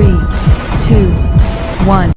3, 2, 1.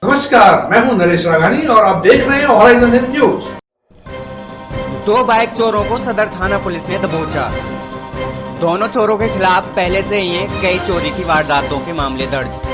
नमस्कार, मैं हूं नरेश राघानी और आप देख रहे हैं हॉराइजन न्यूज। 2 बाइक चोरों को सदर थाना पुलिस ने दबोचा। दोनों चोरों के खिलाफ पहले से ही कई चोरी की वारदातों के मामले दर्ज।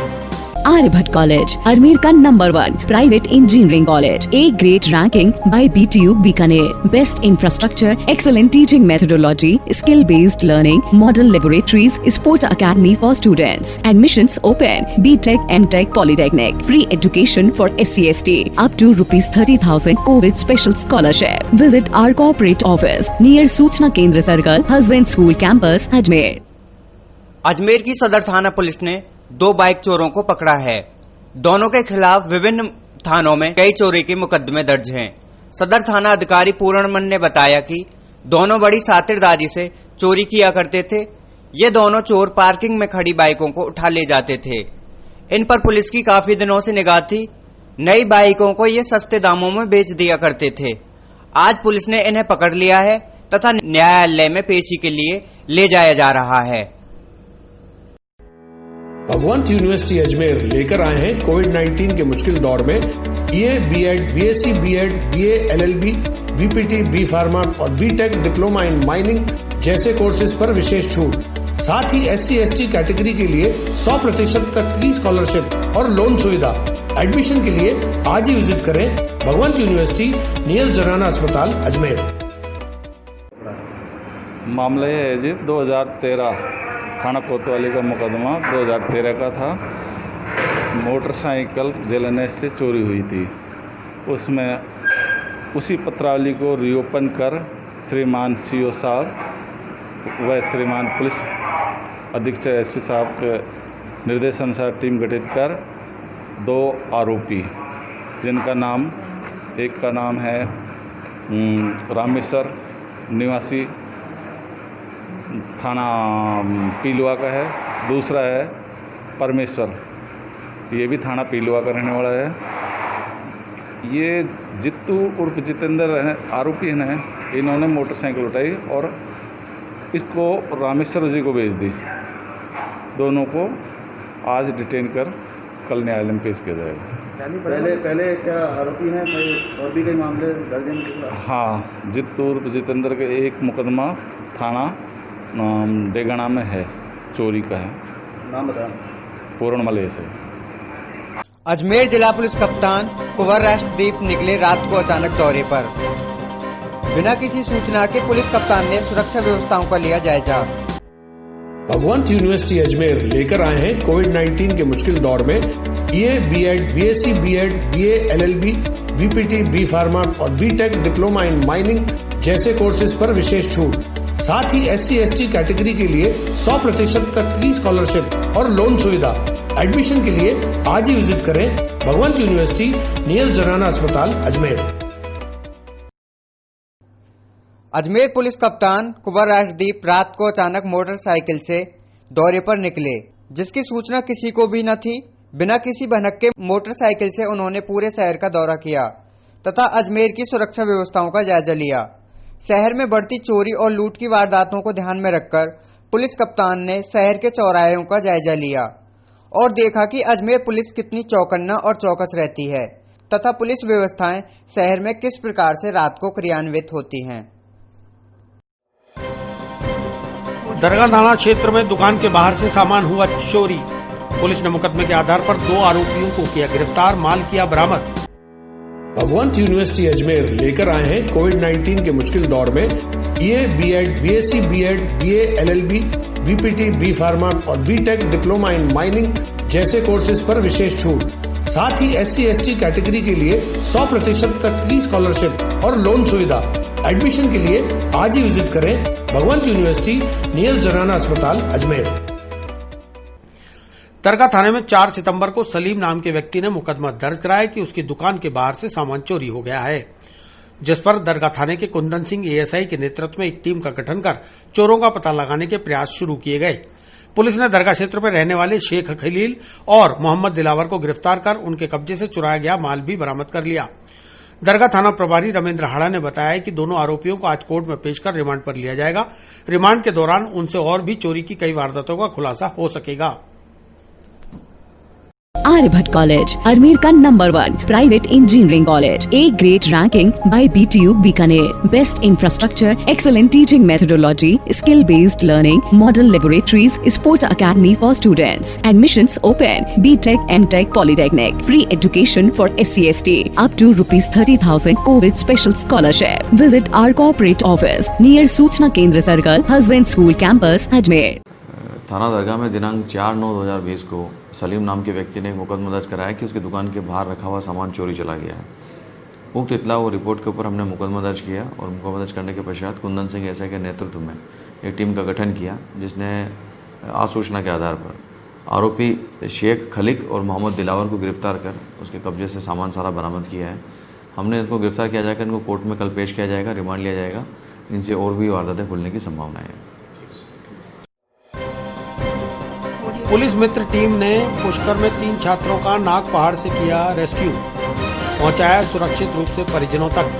आर्यभट्ट कॉलेज, अजमेर का number 1 private engineering college, A grade ranking by BTU Bikaner, best infrastructure, excellent teaching methodology, skill based learning, model laboratories, sports academy for students, admissions open, BTech, MTech, polytechnic, free education for SC/ST, up to ₹30,000 Covid special scholarship. Visit our corporate office near सूचना केंद्र circle, husband school campus, Ajmer. Ajmer की सदर थाना police ने 2 bike चोरों को पकड़ा है। दोनों के खिलाफ विभिन्न थानों में कई चोरी के मुकदमे दर्ज हैं। सदर थाना अधिकारी पूर्णमन ने बताया कि दोनों बड़ी शातिरदारी से चोरी किया करते थे। ये दोनों चोर पार्किंग में खड़ी बाइकों को उठा ले जाते थे। इन पर पुलिस की काफी दिनों से निगाह थी। नई बाइकों को ये सस्ते दामों में बेच दिया करते थे। आज पुलिस ने इन्हें पकड़ लिया है तथा न्यायालय में पेशी के लिए ले जाया जा रहा है। भगवंत यूनिवर्सिटी अजमेर लेकर आए हैं कोविड-19 के मुश्किल दौर में BA, B.Ed, BSc, B.Ed, BA, LLB, BPT, B pharma और BTech डिप्लोमा इन माइनिंग जैसे कोर्सेज पर विशेष छूट। साथ ही SC/ST कैटेगरी के लिए 100% तक की स्कॉलरशिप और लोन सुविधा। एडमिशन के लिए आज ही विजिट करें भगवंत यूनिवर्सिटी नियर जनाना अस्पताल अजमेर। मामला यह है जी 2013 थाना कोतवाली का मुकदमा 2013 का था। मोटरसाइकिल जेलएनएस से चोरी हुई थी। उसमें उसी पत्रावली को रीओपन कर श्रीमान CO साहब व श्रीमान पुलिस अधीक्षक SP साहब के निर्देशानुसार टीम गठित कर 2 आरोपी जिनका नाम, एक का नाम है रामेश्वर निवासी थाना पीलुआ का है, दूसरा है परमेश्वर, ये भी थाना पीलुआ का रहने वाला है। ये जित्तू उर्फ जितेंद्र आरोपी हैं। इन्होंने मोटरसाइकिल उठाई और इसको रामेश्वर जी को भेज दी। दोनों को आज डिटेन कर कल न्यायालय में पेश किया जाएगा। पहले क्या आरोपी हैं और भी कई मामले दर्ज हैं? हाँ, जित्तू उर्फ जितेंद्र के एक मुकदमा थाना डेगाना में है, चोरी का है। नाम बताएं। पूर्णमल से। अजमेर जिला पुलिस कप्तान कुंवर राष्ट्रदीप निकले रात को अचानक दौरे पर। बिना किसी सूचना के पुलिस कप्तान ने सुरक्षा व्यवस्थाओं का लिया जायजा। भगवंत यूनिवर्सिटी अजमेर लेकर आए हैं कोविड-19 के मुश्किल दौर में BA, B.Ed, BSc, B.Ed, BA, LLB, BPT, B pharma और BTech डिप्लोमा इन माइनिंग जैसे कोर्सेज पर विशेष छूट। साथ ही SC/ST कैटेगरी के लिए 100% तक की स्कॉलरशिप और लोन सुविधा। एडमिशन के लिए आज ही विजिट करें भगवंत यूनिवर्सिटी नियर जनाना अस्पताल अजमेर। अजमेर पुलिस कप्तान कुंवर राष्ट्रदीप रात को अचानक मोटरसाइकिल से दौरे पर निकले, जिसकी सूचना किसी को भी न थी। बिना किसी भनक के मोटरसाइकिल से उन्होंने पूरे शहर का दौरा किया तथा अजमेर की सुरक्षा व्यवस्थाओं का जायजा लिया। शहर में बढ़ती चोरी और लूट की वारदातों को ध्यान में रखकर पुलिस कप्तान ने शहर के चौराहों का जायजा लिया और देखा कि अजमेर पुलिस कितनी चौकन्ना और चौकस रहती है तथा पुलिस व्यवस्थाएं शहर में किस प्रकार से रात को क्रियान्वित होती हैं। दरगाह थाना क्षेत्र में दुकान के बाहर से सामान हुआ चोरी। पुलिस ने मुकदमे के आधार पर 2 आरोपियों को किया गिरफ्तार, माल किया बरामद। भगवंत यूनिवर्सिटी अजमेर लेकर आए हैं कोविड-19 के मुश्किल दौर में BA, B.Ed, BSc, B.Ed, BA, LLB, BPT, B pharma और BTech डिप्लोमा इन माइनिंग जैसे कोर्सेज पर विशेष छूट। साथ ही SC/ST कैटेगरी के लिए 100% तक की स्कॉलरशिप और लोन सुविधा। एडमिशन के लिए आज ही विजिट करें भगवंत यूनिवर्सिटी नियर जनाना अस्पताल अजमेर। दरगाह थाने में 4 सितंबर को सलीम नाम के व्यक्ति ने मुकदमा दर्ज कराया कि उसकी दुकान के बाहर से सामान चोरी हो गया है, जिस पर दरगाह थाने के कुंदन सिंह एएसआई के नेतृत्व में एक टीम का गठन कर चोरों का पता लगाने के प्रयास शुरू किए गए। पुलिस ने दरगाह क्षेत्र में रहने वाले शेख खलील और मोहम्मद दिलावर को गिरफ्तार कर उनके कब्जे से चुराया गया माल भी बरामद कर लिया। दरगाह थाना प्रभारी रमेंद्र हाड़ा ने बताया कि दोनों आरोपियों को आज कोर्ट में पेश कर रिमांड पर लिया जाएगा। रिमांड के दौरान उनसे और भी चोरी की कई वारदातों का खुलासा हो सकेगा। आर्यभट्ट कॉलेज, अजमेर का number 1 private engineering college, A grade ranking by BTU Bikaner, best infrastructure, excellent teaching methodology, skill based learning, model laboratories, sports academy for students, admissions open, BTech, MTech, polytechnic, free education for SC/ST, up to ₹30,000 COVID special scholarship. Visit our corporate office near सूचना केंद्र circle, husband school campus, Ajmer. थाना दरगाह में दिनांक 4/9/2020 को सलीम नाम के व्यक्ति ने एक मुकदमा दर्ज कराया कि उसकी दुकान के बाहर रखा हुआ सामान चोरी चला गया है। उक्त इतला व रिपोर्ट के ऊपर हमने मुकदमा दर्ज किया और मुकदमा दर्ज करने के पश्चात कुंदन सिंह एएसआई के नेतृत्व में एक टीम का गठन किया, जिसने आसूचना के आधार पर आरोपी शेख खलीक और मोहम्मद दिलावर को गिरफ्तार कर उसके कब्जे से सामान सारा बरामद किया है। हमने इनको गिरफ्तार किया जाकर इनको कोर्ट में कल पेश किया जाएगा, रिमांड लिया जाएगा। इनसे और भी वारदातें खुलने की संभावना है। पुलिस मित्र टीम ने पुष्कर में 3 छात्रों का नाग पहाड़ से किया रेस्क्यू, पहुंचाया सुरक्षित रूप से परिजनों तक।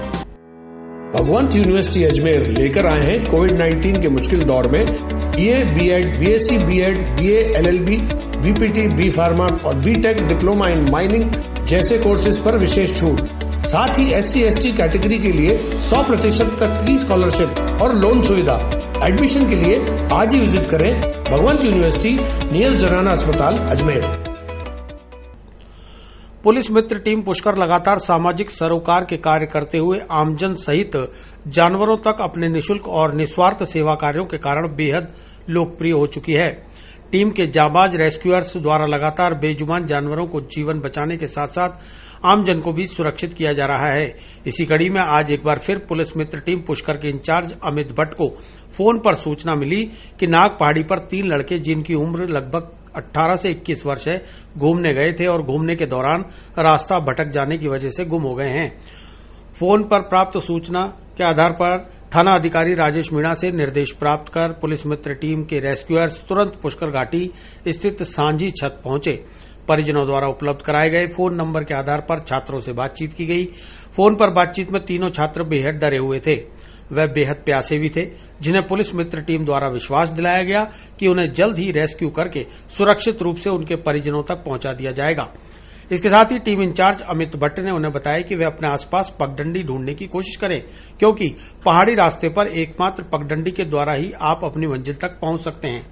भगवंत यूनिवर्सिटी अजमेर लेकर आए हैं कोविड-19 के मुश्किल दौर में BA, BEd, BSc, BEd, BA, LLB, BPT, B pharma और BTech डिप्लोमा इन माइनिंग जैसे कोर्सेज पर विशेष छूट। साथ ही SC/ST कैटेगरी के लिए 100% तक की स्कॉलरशिप और लोन सुविधा। एडमिशन के लिए आज ही विजिट करें भगवंत यूनिवर्सिटी नियर जनाना अस्पताल अजमेर। पुलिस मित्र टीम पुष्कर लगातार सामाजिक सरोकार के कार्य करते हुए आमजन सहित जानवरों तक अपने निःशुल्क और निस्वार्थ सेवा कार्यों के कारण बेहद लोकप्रिय हो चुकी है। टीम के जाबाज रेस्क्यूअर्स द्वारा लगातार बेजुबान जानवरों को जीवन बचाने के साथ साथ आमजन को भी सुरक्षित किया जा रहा है। इसी कड़ी में आज एक बार फिर पुलिस मित्र टीम पुष्कर के इंचार्ज अमित भट्ट को फोन पर सूचना मिली कि नाग पहाड़ी पर 3 लड़के जिनकी उम्र लगभग 18 से 21 वर्ष है घूमने गए थे और घूमने के दौरान रास्ता भटक जाने की वजह से गुम हो गए हैं। फोन पर प्राप्त सूचना के आधार पर थाना अधिकारी राजेश मीणा से निर्देश प्राप्त कर पुलिस मित्र टीम के रेस्क्यूअर्स तुरंत पुष्कर घाटी स्थित सांझी छत पहुंचे। परिजनों द्वारा उपलब्ध कराए गए फोन नंबर के आधार पर छात्रों से बातचीत की गई। फोन पर बातचीत में तीनों छात्र बेहद डरे हुए थे, वह बेहद प्यासे भी थे, जिन्हें पुलिस मित्र टीम द्वारा विश्वास दिलाया गया कि उन्हें जल्द ही रेस्क्यू करके सुरक्षित रूप से उनके परिजनों तक पहुंचा दिया जाएगा। इसके साथ ही टीम इंचार्ज अमित भट्ट ने उन्हें बताया कि वे अपने आसपास पगडंडी ढूंढने की कोशिश करें, क्योंकि पहाड़ी रास्ते पर एकमात्र पगडंडी के द्वारा ही आप अपनी मंजिल तक पहुंच सकते हैं।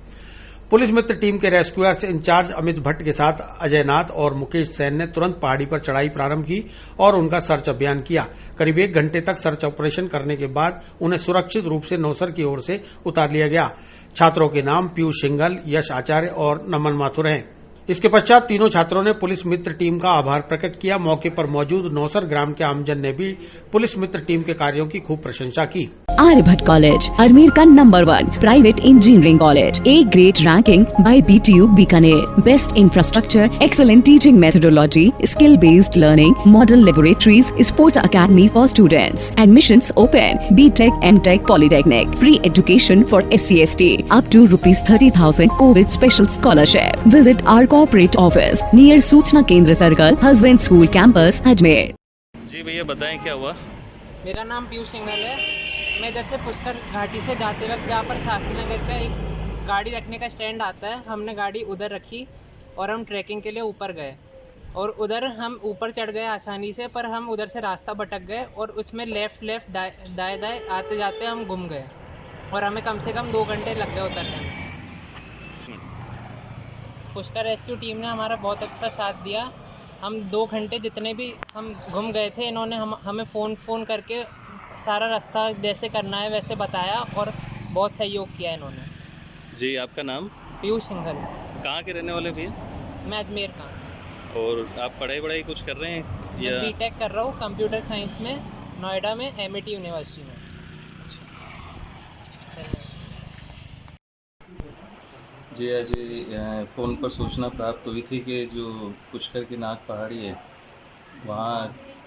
पुलिस मित्र टीम के रेस्क्यूअर्स इंचार्ज अमित भट्ट के साथ अजय नाथ और मुकेश सैन ने तुरंत पहाड़ी पर चढ़ाई प्रारंभ की और उनका सर्च अभियान किया। करीब 1 घंटे तक सर्च ऑपरेशन करने के बाद उन्हें सुरक्षित रूप से नौसर की ओर से उतार लिया गया। छात्रों के नाम पीयूष सिंघल, यश आचार्य और नमन माथुर हैं। इसके पश्चात तीनों छात्रों ने पुलिस मित्र टीम का आभार प्रकट किया। मौके पर मौजूद नौसर ग्राम के आमजन ने भी पुलिस मित्र टीम के कार्यों की खूब प्रशंसा की। आर्यभट्ट कॉलेज, अजमेर का number 1 private engineering college, A grade ranking by BTU Bikaner, best infrastructure, excellent teaching methodology, skill based learning, model laboratories, sports academy for students, admissions open, BTech, MTech, polytechnic, free education for SC/ST, up to ₹30,000 COVID special scholarship. Visit our corporate office near सूचना केंद्र circle, husband school campus, Ajmer. जी भैया बताएं क्या हुआ? मेरा नाम पीयूष सिंघल है। मैं इधर से पुष्कर घाटी से जाते वक्त जहाँ पर खाकी नगर का एक गाड़ी रखने का स्टैंड आता है, हमने गाड़ी उधर रखी और हम ट्रैकिंग के लिए ऊपर गए और उधर हम ऊपर चढ़ गए आसानी से, पर हम उधर से रास्ता भटक गए और उसमें लेफ़्ट दाएं आते जाते हम गुम गए और हमें कम से कम 2 घंटे लग गए उतरने में। पुष्कर रेस्क्यू टीम ने हमारा बहुत अच्छा साथ दिया। हम 2 घंटे जितने भी हम घूम गए थे, इन्होंने हमें फ़ोन करके सारा रास्ता जैसे करना है वैसे बताया और बहुत सहयोग किया इन्होंने। जी आपका नाम? पीयूष सिंघल। कहाँ के रहने वाले भैया? मैं अजमेर का। और आप पढ़ाई कुछ कर रहे हैं या? मैं BTech कर रहा हूँ कंप्यूटर साइंस में, नोएडा में MIT यूनिवर्सिटी में। जी आज फ़ोन पर सूचना प्राप्त हुई थी कि जो पुष्कर की नाग पहाड़ी है वहाँ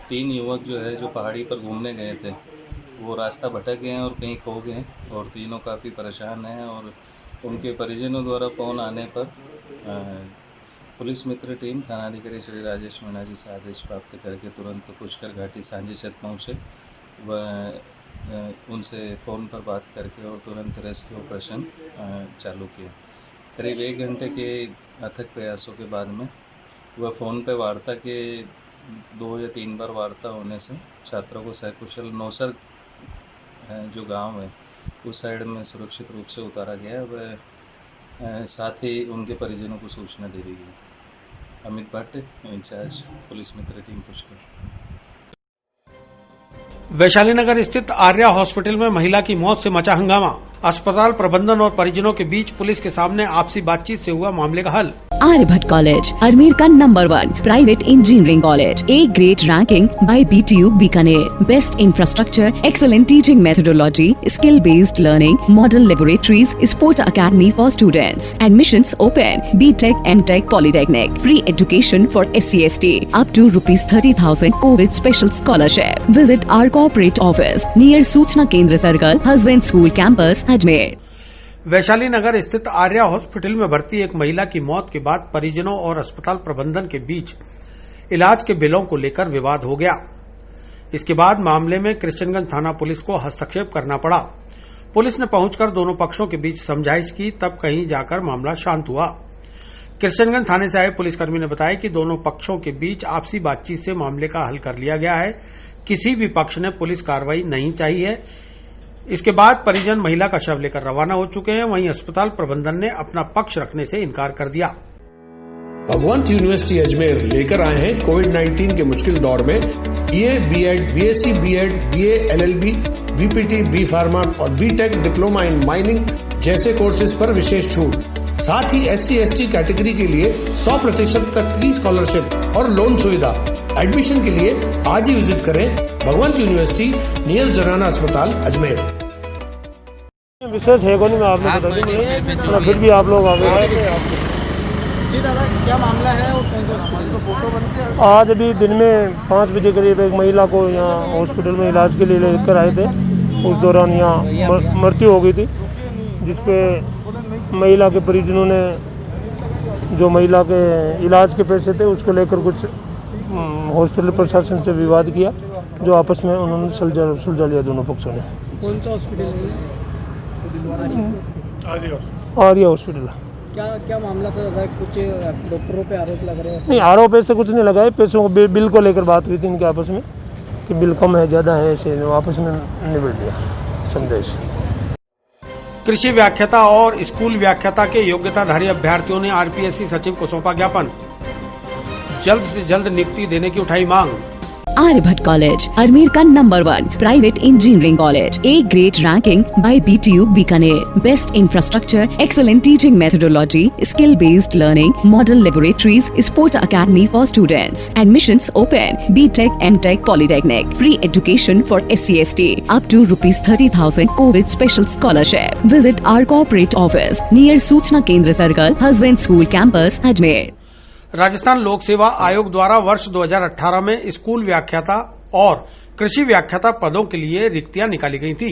3 युवक जो है जो पहाड़ी पर घूमने गए थे वो रास्ता भटक गए हैं और कहीं खो गए और तीनों काफ़ी परेशान हैं। और उनके परिजनों द्वारा फ़ोन आने पर पुलिस मित्र टीम थानाधिकारी श्री राजेश मीणा जी से आदेश प्राप्त करके तुरंत पुष्कर घाटी सांझी छत पहुँचे व उनसे फ़ोन पर बात करके और तुरंत रेस्क्यू ऑपरेशन चालू किया। करीब 1 घंटे के अथक प्रयासों के बाद में वह फ़ोन पर वार्ता के 2 या 3 बार वार्ता होने से छात्रों को सकुशल नौसर जो गांव है उस साइड में सुरक्षित रूप से उतारा गया। वह साथ ही उनके परिजनों को सूचना दे दी गई। अमित भट्ट, इंचार्ज पुलिस मित्र टीम पुष्कर। वैशाली नगर स्थित आर्या हॉस्पिटल में महिला की मौत से मचा हंगामा। अस्पताल प्रबंधन और परिजनों के बीच पुलिस के सामने आपसी बातचीत से हुआ मामले का हल। आर्यभट्ट कॉलेज अजमेर का number 1 private engineering college, A grade ranking by BTU Bikaner, best infrastructure, excellent teaching methodology, skill based learning, model laboratories, sports academy for students, admissions open, BTech, MTech, polytechnic, free education for SC/ST up to ₹30,000 Covid special scholarship. Visit our corporate office near सूचना केंद्र circle, husband school campus, Ajmer. Vaishali Nagar स्थित Arya hospital में भर्ती एक महिला की मौत के बाद परिजनों और अस्पताल प्रबंधन के बीच इलाज के बिलों को लेकर विवाद हो गया। इसके बाद मामले में कृष्णगंज थाना पुलिस को हस्तक्षेप करना पड़ा। पुलिस ने पहुंचकर दोनों पक्षों के बीच समझाइश की, तब कहीं जाकर मामला शांत हुआ। कृष्णगंज थाने से आए पुलिसकर्मी ने बताया कि दोनों पक्षों के बीच आपसी बातचीत से मामले का हल कर लिया गया है। किसी भी पक्ष ने पुलिस कार्रवाई नहीं चाहिए है। इसके बाद परिजन महिला का शव लेकर रवाना हो चुके हैं। वहीं अस्पताल प्रबंधन ने अपना पक्ष रखने से इनकार कर दिया। भगवंत यूनिवर्सिटी अजमेर लेकर आए हैं कोविड-19 के मुश्किल दौर में BA, B.Ed, BSc, B.Ed, BA, LLB, BPT, B pharma और B.Tech डिप्लोमा इन माइनिंग जैसे कोर्सेज पर विशेष छूट। साथ ही SC/ST कैटेगरी के लिए 100% तक की स्कॉलरशिप और लोन सुविधा। एडमिशन के लिए आज ही विजिट करें भगवंत यूनिवर्सिटी नियर जनाना अस्पताल अजमेर। विशेष है कौन, मैं आपने बता दूं, फिर भी आप लोग आ गए। जी दादा, क्या मामला है और कौन सा हॉस्पिटल का फोटो बनते हैं? आज अभी दिन में 5 बजे करीब एक महिला को यहाँ हॉस्पिटल में इलाज के लिए लेकर आए थे। उस दौरान यहाँ मृत्यु हो गई थी, जिसपे महिला के परिजनों ने जो महिला के इलाज के पैसे थे उसको लेकर कुछ हॉस्पिटल प्रशासन से विवाद किया, जो आपस में उन्होंने सुलझा लिया दोनों पक्षों ने। कौन सा हॉस्पिटल है? आर्या हॉस्पिटल। क्या मामला था दादा? कुछ डॉक्टरों पे आरोप लग रहे हैं? नहीं, आरोप ऐसे कुछ नहीं लगाए। पैसों को बिल को लेकर बात हुई थी इनके आपस में कि बिल कम है ज़्यादा है, ऐसे आपस में निबड़ लिया संदेश। कृषि व्याख्याता और स्कूल व्याख्याता के योग्यताधारी अभ्यर्थियों ने RPSC सचिव को सौंपा ज्ञापन। जल्द से जल्द नियुक्ति देने की उठाई मांग। आर्यभट्ट कॉलेज अजमेर का number 1 private engineering college, A grade ranking by BTU Bikaner, best infrastructure, excellent teaching methodology, skill based learning, model laboratories, sports academy for students, admissions open, BTech, MTech, polytechnic, free education for SC/ST up to ₹30,000 Covid special scholarship. Visit our corporate office near सूचना केंद्र circle, husband school campus, Ajmer. Rajasthan Lok Seva आयोग द्वारा वर्ष 2018 में school व्याख्याता और कृषि व्याख्याता पदों के लिए रिक्तियां निकाली गई थी,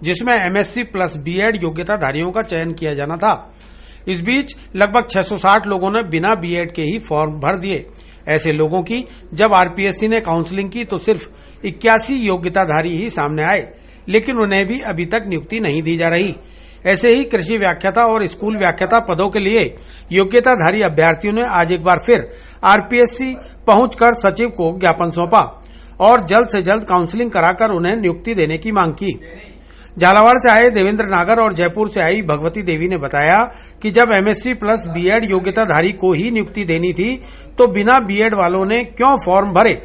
जिसमें MSc प्लस B.Ed योग्यताधारियों का चयन किया जाना था। इस बीच लगभग 660 लोगों ने बिना B.Ed के ही फॉर्म भर दिए। ऐसे लोगों की जब RPSC ने काउंसलिंग की तो सिर्फ 81 योग्यताधारी ही सामने आए, लेकिन उन्हें भी अभी तक नियुक्ति नहीं दी जा रही। ऐसे ही कृषि व्याख्याता और स्कूल व्याख्याता पदों के लिए योग्यताधारी अभ्यर्थियों ने आज एक बार फिर RPSC पहुंचकर सचिव को ज्ञापन सौंपा और जल्द से जल्द काउंसलिंग कराकर उन्हें नियुक्ति देने की मांग की। झालावाड़ से आए देवेंद्र नागर और जयपुर से आई भगवती देवी ने बताया कि जब MSc प्लस B.Ed योग्यताधारी को ही नियुक्ति देनी थी तो बिना B.Ed वालों ने क्यों फॉर्म भरे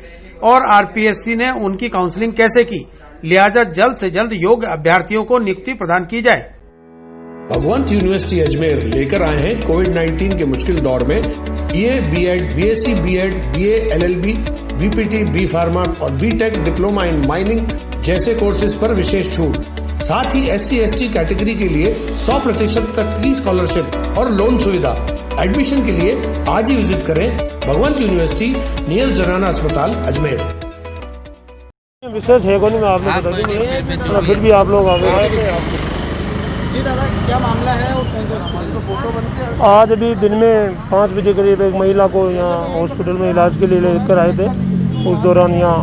और RPSC ने उनकी काउंसलिंग कैसे की। लिहाजा जल्द से जल्द योग्य अभ्यर्थियों को नियुक्ति प्रदान की जाए। भगवंत यूनिवर्सिटी अजमेर लेकर आए हैं कोविड-19 के मुश्किल दौर में BA, B.Ed, BSc, B.Ed, BA, LLB, BPT, B pharma और B.Tech डिप्लोमा इन माइनिंग जैसे कोर्सेज पर विशेष छूट। साथ ही SC/ST कैटेगरी के लिए 100% तक की स्कॉलरशिप और लोन सुविधा। एडमिशन के लिए आज ही विजिट करें भगवंत यूनिवर्सिटी नियर जनाना अस्पताल अजमेर। विशेष है कोई नहीं, मैं आपने बता दूँ, फिर भी आप लोग आ गए। जी दादा, क्या मामला है और कौन सा हॉस्पिटल? तो फोटो बन के आज अभी दिन में 5 बजे करीब एक महिला को यहाँ हॉस्पिटल में इलाज के लिए लेकर आए थे। उस दौरान यहाँ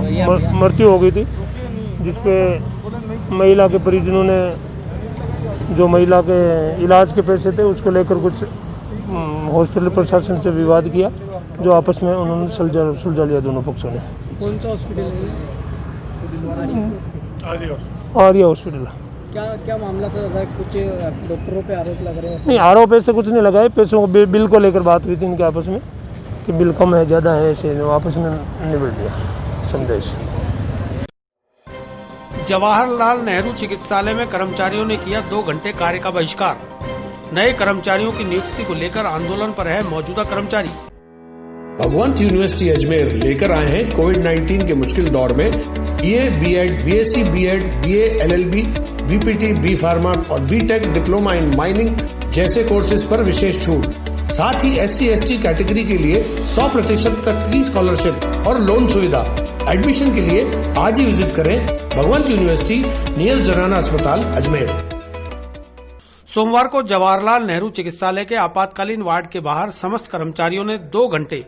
मृत्यु हो गई थी, जिसपे महिला के परिजनों ने जो महिला के इलाज के पैसे थे उसको लेकर कुछ हॉस्पिटल प्रशासन से विवाद किया, जो आपस में उन्होंने सुलझा लिया दोनों पक्षों ने। कौन सा हॉस्पिटल है? आर्या हॉस्पिटल। क्या मामला था दादा? कुछ डॉक्टरों पे आरोप लग रहे हैं? नहीं, आरोप ऐसे कुछ नहीं लगाए, पैसों को बिल को लेकर बात हुई थी इनके आपस में कि बिल कम है ज़्यादा है, ऐसे आपस में निबट दिया संदेश। जवाहरलाल नेहरू चिकित्सालय में कर्मचारियों ने किया 2 घंटे कार्य का बहिष्कार। नए कर्मचारियों की नियुक्ति को लेकर आंदोलन पर है मौजूदा कर्मचारी। भगवंत यूनिवर्सिटी अजमेर लेकर आए हैं कोविड-19 के मुश्किल दौर में BA, B.Ed, BSc, B.Ed, BA, LLB, BPT, B pharma और B.Tech डिप्लोमा इन माइनिंग जैसे कोर्सेज पर विशेष छूट। साथ ही SC/ST कैटेगरी के लिए 100% तक की स्कॉलरशिप और लोन सुविधा। एडमिशन के लिए आज ही विजिट करें भगवंत यूनिवर्सिटी नियर जनाना अस्पताल अजमेर। सोमवार को जवाहरलाल नेहरू चिकित्सालय के आपातकालीन वार्ड के बाहर समस्त कर्मचारियों ने 2 घंटे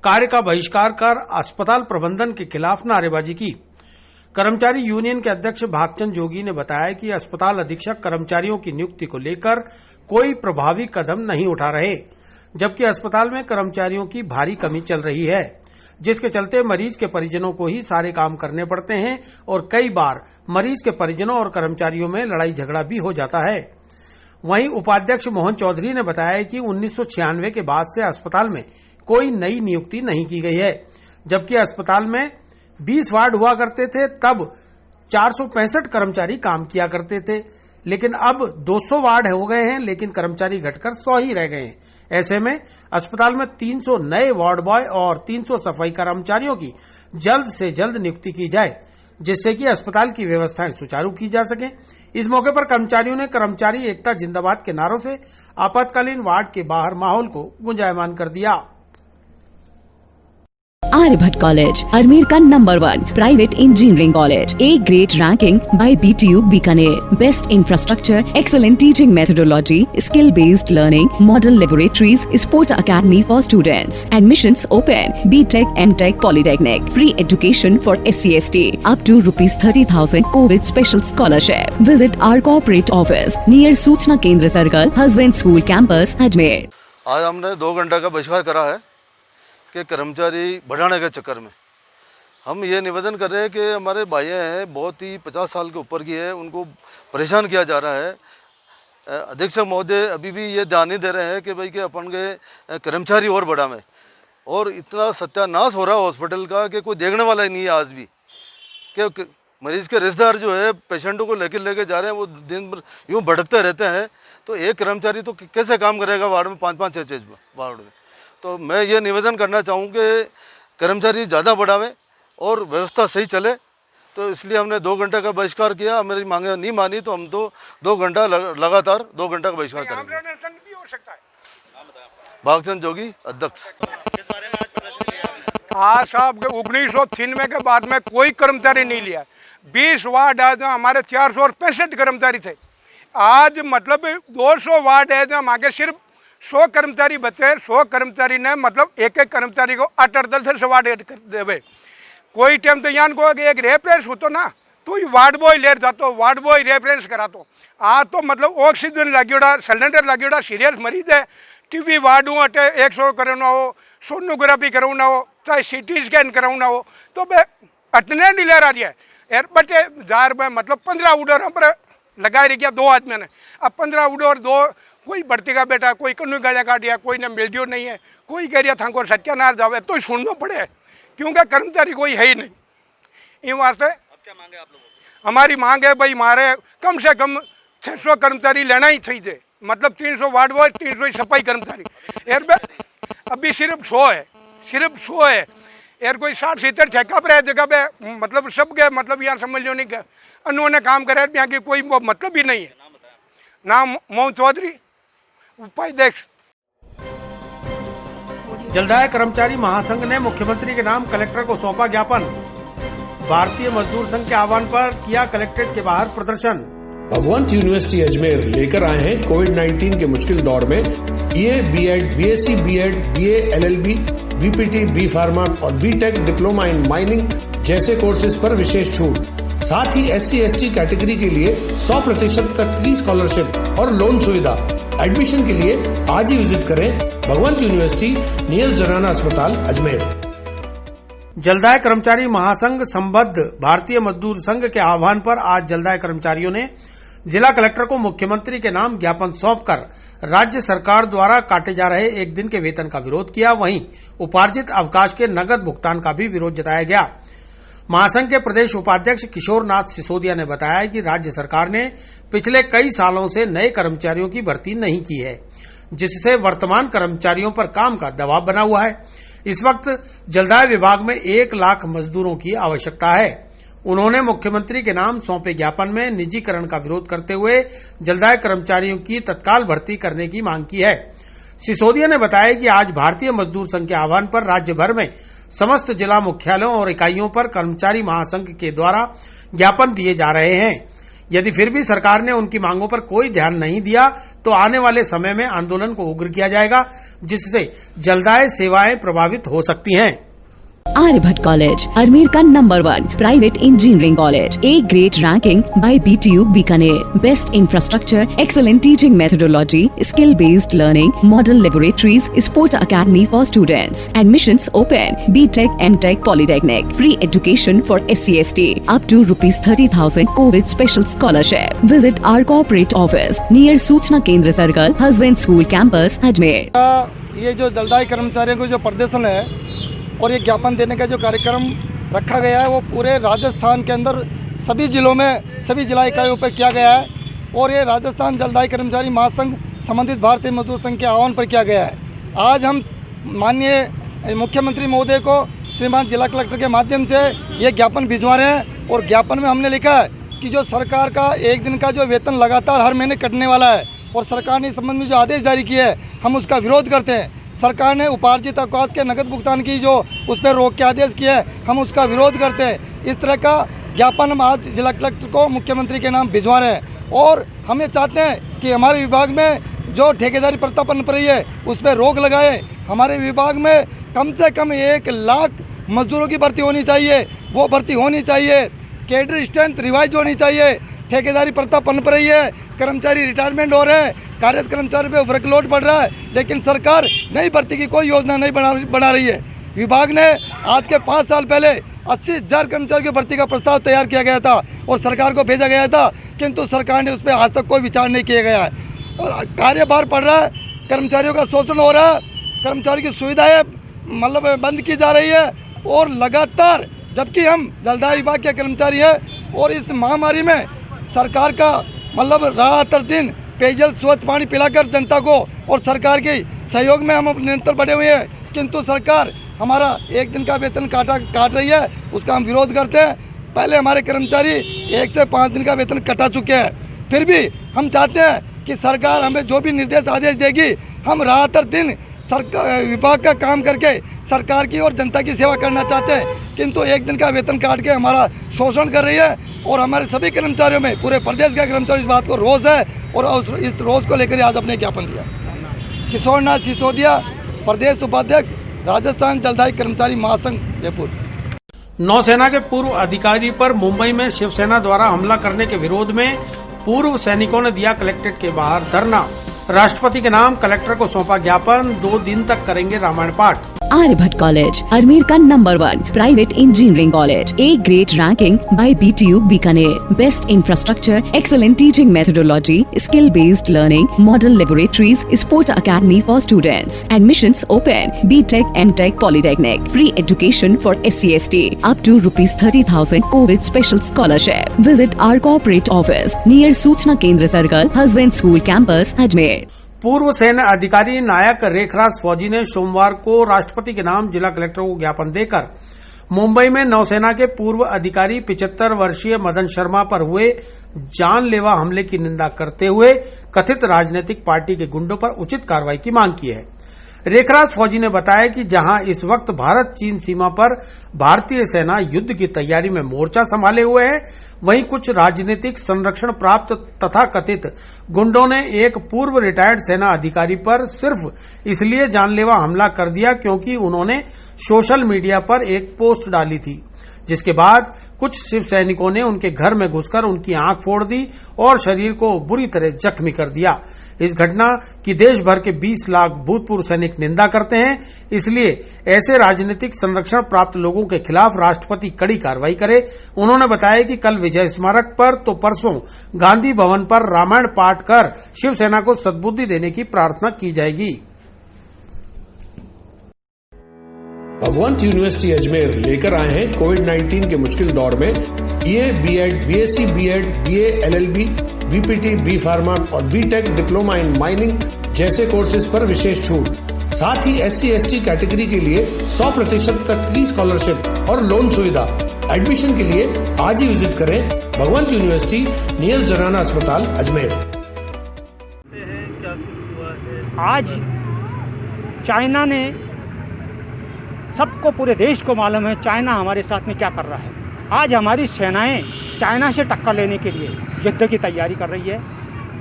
कार्य का बहिष्कार कर अस्पताल प्रबंधन के खिलाफ नारेबाजी की। कर्मचारी यूनियन के अध्यक्ष भागचंद जोगी ने बताया कि अस्पताल अधीक्षक कर्मचारियों की नियुक्ति को लेकर कोई प्रभावी कदम नहीं उठा रहे, जबकि अस्पताल में कर्मचारियों की भारी कमी चल रही है, जिसके चलते मरीज के परिजनों को ही सारे काम करने पड़ते हैं और कई बार मरीज के परिजनों और कर्मचारियों में लड़ाई झगड़ा भी हो जाता है। वहीं उपाध्यक्ष मोहन चौधरी ने बताया कि 1996 के बाद से अस्पताल में कोई नई नियुक्ति नहीं की गई है, जबकि अस्पताल में 20 वार्ड हुआ करते थे, तब 465 कर्मचारी काम किया करते थे, लेकिन अब 200 वार्ड हो गए हैं, लेकिन कर्मचारी घटकर 100 ही रह गए हैं। ऐसे में अस्पताल में 300 नए वार्ड बॉय और 300 सफाई कर्मचारियों की जल्द से जल्द नियुक्ति की जाए, जिससे कि अस्पताल की व्यवस्थाएं सुचारू की जा सकें। इस मौके पर कर्मचारियों ने कर्मचारी एकता जिंदाबाद के नारों से आपातकालीन वार्ड के बाहर माहौल को गुंजायमान कर दिया। Aryabhatta College, Ajmer का number 1 private engineering college, A grade ranking by BTU Bikaner, best infrastructure, excellent teaching methodology, skill based learning, model laboratories, sports academy for students, admissions open, B.Tech, M.Tech, Polytechnic, free education for SC/ST, up to ₹30,000 COVID special scholarship. Visit our corporate office near सूचना केंद्र circle, husband school campus, Ajmer. आज हमने 2 घंटे का बहिष्कार करा है कि कर्मचारी बढ़ाने के चक्कर में हम ये निवेदन कर रहे हैं कि हमारे भाई हैं, बहुत ही 50 साल के ऊपर की है, उनको परेशान किया जा रहा है। अधीक्षक महोदय अभी भी ये ध्यान नहीं दे रहे हैं कि भाई कि अपन के कर्मचारी और बढ़ावें, और इतना सत्यानाश हो रहा है हॉस्पिटल का कि कोई देखने वाला ही नहीं है आज भी। कि मरीज़ के रिश्तेदार जो है पेशेंटों को लेके जा रहे हैं, वो दिन भर यूँ भटकते रहते हैं, तो एक कर्मचारी तो कैसे काम करेगा वार्ड में, 5-5, 6-6 वार्ड में। तो मैं ये निवेदन करना चाहूँ कि कर्मचारी ज़्यादा बढ़ावें और व्यवस्था सही चले, तो इसलिए हमने 2 घंटे का बहिष्कार किया। मेरी मांगे नहीं मानी तो हम तो 2 घंटा लगातार 2 घंटा का बहिष्कार करेंगे। भागचंद जोगी अध्यक्ष। हाँ साहब, 1993 के बाद में कोई कर्मचारी नहीं लिया। 20 वार्ड है जो हमारे 465 कर्मचारी थे, आज मतलब 200 वार्ड है जो हमारे सिर्फ 100 कर्मचारी बचे। 100 कर्मचारी ने मतलब एक कर्मचारी को 8-10 वार्ड कर देवे। कोई टाइम तो यान को एक रेफरेंस होतो ना, तो वार्ड बॉय ले जातो, वार्ड बॉय रेफरेंस करातो। आज तो मतलब ऑक्सीजन लगेड़ा, सिलेंडर लगेड़ा, सीरियस मरीज है, टीबी वार्ड हो अटे 100 कराना हो, सोनोग्राफी कराना हो, चाहे CT स्कैन कराना हो, तो बे अटने नहीं ले रही है यार। बटे जार में मतलब 15 उडर हम पर लगाए रखिया 2 आदमी ने। अब 15 उडर 2 कोई बढ़ती का बेटा, कोई कन्नू गाड़िया काट दिया, कोई ने मिल दियो नहीं है, कोई कह रहा था को सत्यानाश जावे, तो सुनना पड़े क्योंकि कर्मचारी कोई है ही नहीं। इन वास्ते क्या मांग है आप लोगों की? हमारी मांग है भाई मारे कम से कम 600 कर्मचारी लेना ही चाहिए, मतलब 300 वार्ड बॉय, 300 सफाई कर्मचारी। यार अभी सिर्फ 100 है, सिर्फ 100 है यार। कोई 60-70 ठेका पर है जगह पे, मतलब सब के मतलब यार समझ लो नहीं। उन्होंने काम करे, यहाँ की कोई मतलब ही नहीं है। नाम मोहन चौधरी, उपाध्यक्ष। जलदाय कर्मचारी महासंघ ने मुख्यमंत्री के नाम कलेक्टर को सौंपा ज्ञापन। भारतीय मजदूर संघ के आह्वान पर किया कलेक्ट्रेट के बाहर प्रदर्शन। भगवंत यूनिवर्सिटी अजमेर लेकर आए हैं कोविड-19 के मुश्किल दौर में BA, BEd, BSc, BEd, BA, LLB, BPT, B pharma और बीटेक डिप्लोमा इन माइनिंग जैसे कोर्सेज पर विशेष छूट। साथ ही SC/ST कैटेगरी के लिए 100% तक की स्कॉलरशिप और लोन सुविधा। एडमिशन के लिए आज ही विजिट करें भगवंत यूनिवर्सिटी नियर जनाना अस्पताल अजमेर। जलदाय कर्मचारी महासंघ संबद्ध भारतीय मजदूर संघ के आह्वान पर आज जलदाय कर्मचारियों ने जिला कलेक्टर को मुख्यमंत्री के नाम ज्ञापन सौंपकर राज्य सरकार द्वारा काटे जा रहे एक दिन के वेतन का विरोध किया। वहीं उपार्जित अवकाश के नगद भुगतान का भी विरोध जताया गया। महासंघ के प्रदेश उपाध्यक्ष किशोर नाथ सिसोदिया ने बताया कि राज्य सरकार ने पिछले कई सालों से नए कर्मचारियों की भर्ती नहीं की है, जिससे वर्तमान कर्मचारियों पर काम का दबाव बना हुआ है। इस वक्त जलदाय विभाग में 1 लाख मजदूरों की आवश्यकता है। उन्होंने मुख्यमंत्री के नाम सौंपे ज्ञापन में निजीकरण का विरोध करते हुए जलदाय कर्मचारियों की तत्काल भर्ती करने की मांग की है। सिसोदिया ने बताया कि आज भारतीय मजदूर संघ के आह्वान पर राज्य भर में समस्त जिला मुख्यालयों और इकाइयों पर कर्मचारी महासंघ के द्वारा ज्ञापन दिए जा रहे हैं। यदि फिर भी सरकार ने उनकी मांगों पर कोई ध्यान नहीं दिया तो आने वाले समय में आंदोलन को उग्र किया जाएगा, जिससे जलदाय सेवाएं प्रभावित हो सकती हैं। आर्यभट्ट कॉलेज, अजमेर का number 1 private engineering college, A grade ranking by BTU Bikaner, best infrastructure, excellent teaching methodology, skill based learning, model laboratories, sports academy for students, admissions open, BTech, MTech, polytechnic, free education for SC/ST, up to ₹30,000 Covid special scholarship. Visit our corporate office near सूचना केंद्र circle, husband school campus Ajmer. ये जो जलदाय कर्मचारियों को जो प्रदर्शन है और ये ज्ञापन देने का जो कार्यक्रम रखा गया है वो पूरे राजस्थान के अंदर सभी जिलों में सभी जिला इकाइयों पर किया गया है और ये राजस्थान जलदाय कर्मचारी महासंघ संबंधित भारतीय मजदूर संघ के आह्वान पर किया गया है। आज हम माननीय मुख्यमंत्री महोदय को श्रीमान जिला कलेक्टर के माध्यम से ये ज्ञापन भिजवा रहे हैं और ज्ञापन में हमने लिखा है कि जो सरकार का एक दिन का जो वेतन लगातार हर महीने कटने वाला है और सरकार ने इस संबंध में जो आदेश जारी किए हैं हम उसका विरोध करते हैं। सरकार ने उपार्जित अवकाश के नगद भुगतान की जो उस पर रोक के आदेश किए हैं हम उसका विरोध करते हैं। इस तरह का ज्ञापन हम आज जिला कलेक्टर को मुख्यमंत्री के नाम भिजवा रहे हैं और हम ये चाहते हैं कि हमारे विभाग में जो ठेकेदारी प्रथा पनप रही है उस पर रोक लगाए। हमारे विभाग में कम से कम 1 लाख मजदूरों की भर्ती होनी चाहिए, वो भर्ती होनी चाहिए। कैडर स्ट्रेंथ रिवाइज होनी चाहिए। ठेकेदारी प्रथा पनप रही है, कर्मचारी रिटायरमेंट हो रहे हैं, कार्यरत कर्मचारी पे वर्कलोड बढ़ रहा है, लेकिन सरकार नई भर्ती की कोई योजना नहीं बना रही है। विभाग ने आज के 5 साल पहले 80,000 कर्मचारियों की भर्ती का प्रस्ताव तैयार किया गया था और सरकार को भेजा गया था, किंतु सरकार ने उस पर आज तक कोई विचार नहीं किया गया है। कार्यभार बढ़ रहा है, कर्मचारियों का शोषण हो रहा है, कर्मचारी की सुविधाएँ मतलब बंद की जा रही है और लगातार, जबकि हम जलदाय विभाग के कर्मचारी हैं और इस महामारी में सरकार का मतलब रात और दिन पेयजल स्वच्छ पानी पिलाकर जनता को और सरकार के सहयोग में हम निरंतर बढ़े हुए हैं, किंतु सरकार हमारा एक दिन का वेतन काट रही है, उसका हम विरोध करते हैं। पहले हमारे कर्मचारी 1 से 5 दिन का वेतन कटा चुके हैं, फिर भी हम चाहते हैं कि सरकार हमें जो भी निर्देश आदेश देगी हम रात और दिन सरकार विभाग का काम करके सरकार की और जनता की सेवा करना चाहते हैं, किंतु एक दिन का वेतन काट के हमारा शोषण कर रही है और हमारे सभी कर्मचारियों में पूरे प्रदेश के कर्मचारी इस बात को रोष है और इस रोष को लेकर आज अपने ज्ञापन दिया। किशोर नाथ सिसोदिया, प्रदेश उपाध्यक्ष, राजस्थान जलदाय कर्मचारी महासंघ जयपुर। नौसेना के पूर्व अधिकारी पर मुंबई में शिवसेना द्वारा हमला करने के विरोध में पूर्व सैनिकों ने दिया कलेक्ट्रेट के बाहर धरना। राष्ट्रपति के नाम कलेक्टर को सौंपा ज्ञापन, 2 दिन तक करेंगे रामायण पाठ। आर्यभट्ट कॉलेज, अजमेर का number 1 private engineering college, A grade ranking by BTU Bikaner, best infrastructure, excellent teaching methodology, skill based learning, model laboratories, sports academy for students, admissions open, BTech, MTech, polytechnic, free education for SC/ST, up to ₹30,000 Covid special scholarship. Visit our corporate office near सूचना केंद्र circle, husband school campus Ajmer. पूर्व सैन्य अधिकारी नायक रेखराज फौजी ने सोमवार को राष्ट्रपति के नाम जिला कलेक्टर को ज्ञापन देकर मुंबई में नौसेना के पूर्व अधिकारी 75 वर्षीय मदन शर्मा पर हुए जानलेवा हमले की निंदा करते हुए कथित राजनीतिक पार्टी के गुंडों पर उचित कार्रवाई की मांग की है। रेखराज फौजी ने बताया कि जहां इस वक्त भारत चीन सीमा पर भारतीय सेना युद्ध की तैयारी में मोर्चा संभाले हुए है, वहीं कुछ राजनीतिक संरक्षण प्राप्त तथा कथित गुंडों ने एक पूर्व रिटायर्ड सेना अधिकारी पर सिर्फ इसलिए जानलेवा हमला कर दिया क्योंकि उन्होंने सोशल मीडिया पर एक पोस्ट डाली थी, जिसके बाद कुछ शिव सैनिकों ने उनके घर में घुसकर उनकी आंख फोड़ दी और शरीर को बुरी तरह जख्मी कर दिया। इस घटना की देश भर के 20 लाख भूतपूर्व सैनिक निंदा करते हैं, इसलिए ऐसे राजनीतिक संरक्षण प्राप्त लोगों के खिलाफ राष्ट्रपति कड़ी कार्रवाई करे। उन्होंने बताया कि कल विजय स्मारक पर तो परसों गांधी भवन पर रामायण पाठ कर शिवसेना को सद्बुद्धि देने की प्रार्थना की जाएगी। भगवंत यूनिवर्सिटी अजमेर लेकर आए हैं कोविड-19 के मुश्किल दौर में BA, BEd, BSc, BEd, BA, LLB, BPT, B pharma और बीटेक डिप्लोमा इन माइनिंग जैसे कोर्सेज पर विशेष छूट। साथ ही SC/ST कैटेगरी के लिए 100% तक की स्कॉलरशिप और लोन सुविधा। एडमिशन के लिए आज ही विजिट करें भगवंत यूनिवर्सिटी नियर जनाना अस्पताल अजमेर। आज चाइना ने, सबको पूरे देश को मालूम है चाइना हमारे साथ में क्या कर रहा है। आज हमारी सेनाएं चाइना से टक्कर लेने के लिए युद्ध की तैयारी कर रही है।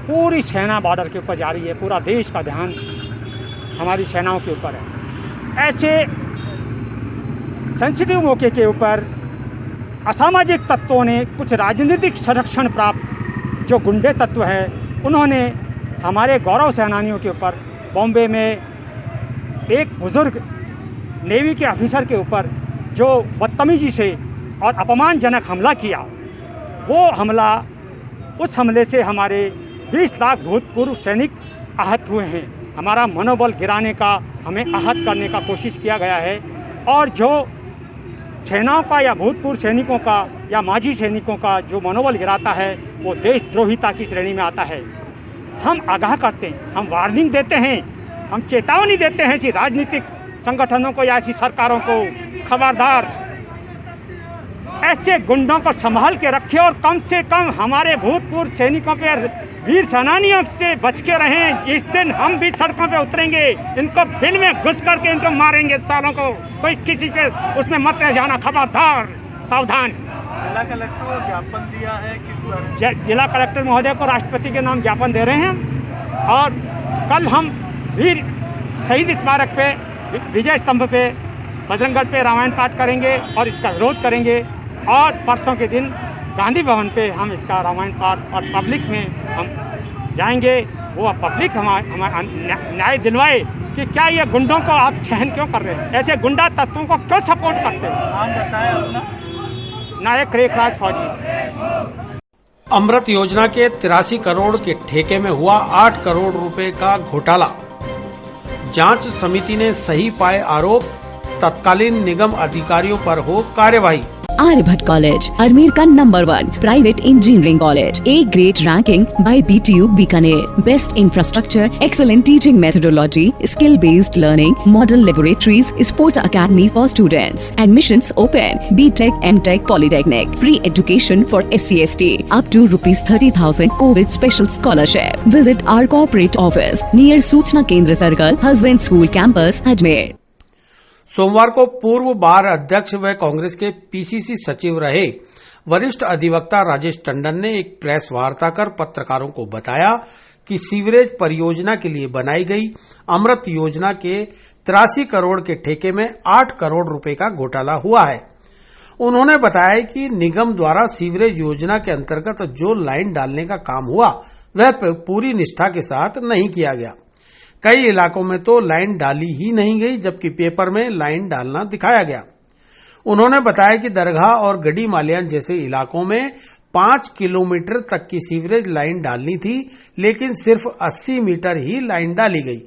पूरी सेना बॉर्डर के ऊपर जा रही है, पूरा देश का ध्यान हमारी सेनाओं के ऊपर है। ऐसे सेंसिटिव मौके के ऊपर असामाजिक तत्वों ने, कुछ राजनीतिक संरक्षण प्राप्त जो गुंडे तत्व है, उन्होंने हमारे गौरव सेनानियों के ऊपर बॉम्बे में एक बुजुर्ग नेवी के ऑफिसर के ऊपर जो बदतमीजी से और अपमानजनक हमला किया, वो हमला, उस हमले से हमारे 20 लाख भूतपूर्व सैनिक आहत हुए हैं। हमारा मनोबल गिराने का, हमें आहत करने का कोशिश किया गया है। और जो सेनाओं का या भूतपूर्व सैनिकों का या माजी सैनिकों का जो मनोबल गिराता है, वो देशद्रोहिता की श्रेणी में आता है। हम आगाह करते हैं, हम वार्निंग देते हैं, हम चेतावनी देते हैं ऐसी राजनीतिक संगठनों को या ऐसी सरकारों को, खबरदार ऐसे गुंडों को संभाल के रखें और कम से कम हमारे भूतपूर्व सैनिकों पे, वीर सेनानियों से बच के रहें। जिस दिन हम भी सड़कों पे उतरेंगे, इनको बिल में घुस करके इनको मारेंगे सालों को। कोई किसी के उसमें मत रह जाना, खबरदार, सावधान। जिला कलेक्टर को ज्ञापन दिया है, जिला कलेक्टर महोदय को राष्ट्रपति के नाम ज्ञापन दे रहे हैं। और कल हम वीर शहीद स्मारक पे, विजय स्तंभ पे, बजरंगगढ़ पे रामायण पाठ करेंगे और इसका विरोध करेंगे। और परसों के दिन गांधी भवन पे हम इसका रामायण पाठ और पब्लिक में हम जाएंगे। वो पब्लिक हमारा न्याय दिलवाए कि क्या ये गुंडों को आप सहन क्यों कर रहे हैं, ऐसे गुंडा तत्वों को क्यों सपोर्ट करते हैं। नाम बताएं अपना। नायक रेखराज फौजी। अमृत योजना के 83 करोड़ के ठेके में हुआ 8 करोड़ रुपए का घोटाला। जांच समिति ने सही पाए आरोप, तत्कालीन निगम अधिकारियों पर हो कार्यवाही। आर्यभट्ट कॉलेज, अजमेर का number 1 private engineering college, A grade ranking by BTU Bikaner, best infrastructure, excellent teaching methodology, skill based learning, model laboratories, sports academy for students, admissions open, BTech, MTech, polytechnic, free education for SC/ST, up to ₹30,000 Covid special scholarship. Visit our corporate office near सूचना केंद्र circle, husband school campus, Ajmer. सोमवार को पूर्व बार अध्यक्ष व कांग्रेस के PCC सचिव रहे वरिष्ठ अधिवक्ता राजेश टंडन ने एक प्रेस वार्ता कर पत्रकारों को बताया कि सीवरेज परियोजना के लिए बनाई गई अमृत योजना के 83 करोड़ के ठेके में 8 करोड़ रुपए का घोटाला हुआ है। उन्होंने बताया कि निगम द्वारा सीवरेज योजना के अंतर्गत जो लाइन डालने का काम हुआ वह पूरी निष्ठा के साथ नहीं किया गया। कई इलाकों में तो लाइन डाली ही नहीं गई, जबकि पेपर में लाइन डालना दिखाया गया। उन्होंने बताया कि दरगाह और गड़ी मालियान जैसे इलाकों में 5 किलोमीटर तक की सीवरेज लाइन डालनी थी, लेकिन सिर्फ 80 मीटर ही लाइन डाली गई,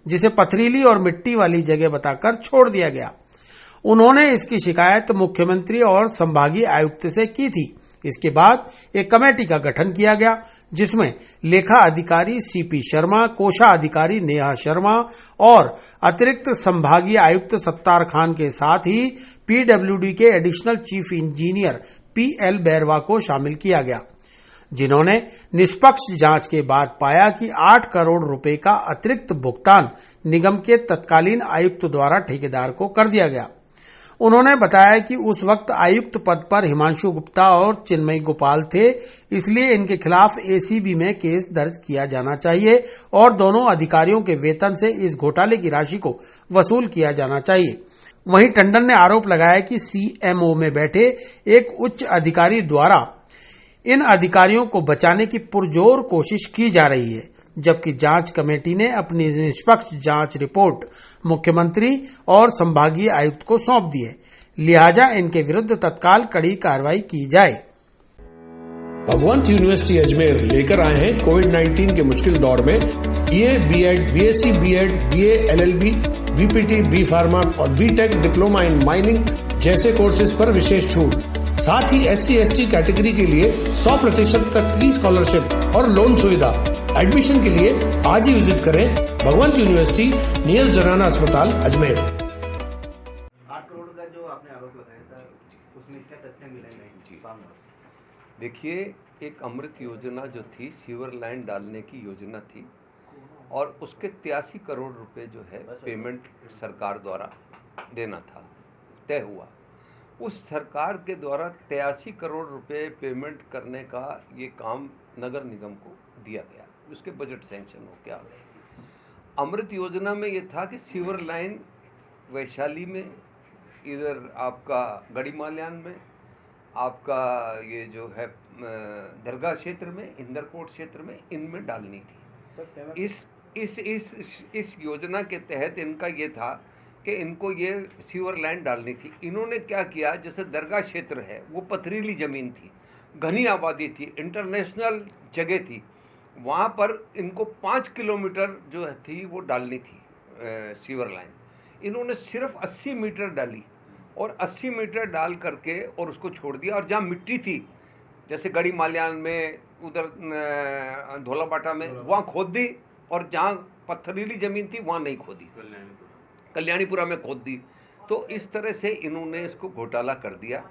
जिसे पथरीली और मिट्टी वाली जगह बताकर छोड़ दिया गया। उन्होंने इसकी शिकायत मुख्यमंत्री और संभागीय आयुक्त से की थी, इसके बाद एक कमेटी का गठन किया गया, जिसमें लेखा अधिकारी सीपी शर्मा, कोषा अधिकारी नेहा शर्मा और अतिरिक्त संभागीय आयुक्त सत्तार खान के साथ ही पीडब्ल्यूडी के additional chief engineer PL Bairwa को शामिल किया गया, जिन्होंने निष्पक्ष जांच के बाद पाया कि 8 करोड़ रुपए का अतिरिक्त भुगतान निगम के तत्कालीन आयुक्त द्वारा ठेकेदार को कर दिया गया। उन्होंने बताया कि उस वक्त आयुक्त पद पर हिमांशु गुप्ता और चिन्मय गोपाल थे, इसलिए इनके खिलाफ एसीबी में केस दर्ज किया जाना चाहिए और दोनों अधिकारियों के वेतन से इस घोटाले की राशि को वसूल किया जाना चाहिए। वहीं टंडन ने आरोप लगाया कि सीएमओ में बैठे एक उच्च अधिकारी द्वारा इन अधिकारियों को बचाने की पुरजोर कोशिश की जा रही है, जबकि जांच कमेटी ने अपनी निष्पक्ष जांच रिपोर्ट मुख्यमंत्री और संभागीय आयुक्त को सौंप दी है, लिहाजा इनके विरुद्ध तत्काल कड़ी कार्रवाई की जाए। भगवंत यूनिवर्सिटी अजमेर लेकर आए हैं कोविड-19 के मुश्किल दौर में BA, BEd, BSc, BEd, BA, LLB, BPT, B pharma और बीटेक डिप्लोमा इन माइनिंग जैसे कोर्सेज पर विशेष छूट। साथ ही SC/ST कैटेगरी के लिए 100% तक की स्कॉलरशिप और लोन सुविधा। एडमिशन के लिए आज ही विजिट करें भगवंत यूनिवर्सिटी नियर जनाना अस्पताल अजमेर। 8 करोड़ का जो आपने आरोप लगाया था, उसमें क्या तथ्य मिले? देखिए, एक अमृत योजना जो थी, सीवर लाइन डालने की योजना थी और उसके 83 करोड़ रुपए जो है पेमेंट सरकार द्वारा देना था, तय हुआ। उस सरकार के द्वारा 83 करोड़ रुपए पेमेंट करने का ये काम नगर निगम को दिया गया, उसके बजट सैंक्शन हो गया। अमृत योजना में ये था कि सीवर लाइन वैशाली में, इधर आपका गढ़ीमाल्यान में, आपका ये जो है दरगाह क्षेत्र में, इंदरकोट क्षेत्र में, इनमें डालनी थी। इस योजना के तहत इनका ये था कि इनको ये सीवर लाइन डालनी थी। इन्होंने क्या किया, जैसे दरगाह क्षेत्र है वो पथरीली ज़मीन थी, घनी आबादी थी, इंटरनेशनल जगह थी, वहाँ पर इनको 5 किलोमीटर जो थी वो डालनी थी सीवर लाइन। इन्होंने सिर्फ 80 मीटर डाली और 80 मीटर डाल करके और उसको छोड़ दिया। और जहाँ मिट्टी थी, जैसे गढ़ी माल्यान में, उधर धोलाबाटा में, वहाँ खोद दी, और जहाँ पथरीली ज़मीन थी वहाँ नहीं खोदी, कल्याणीपुरा में खोद दी। तो इस तरह से इन्होंने इसको घोटाला कर दिया।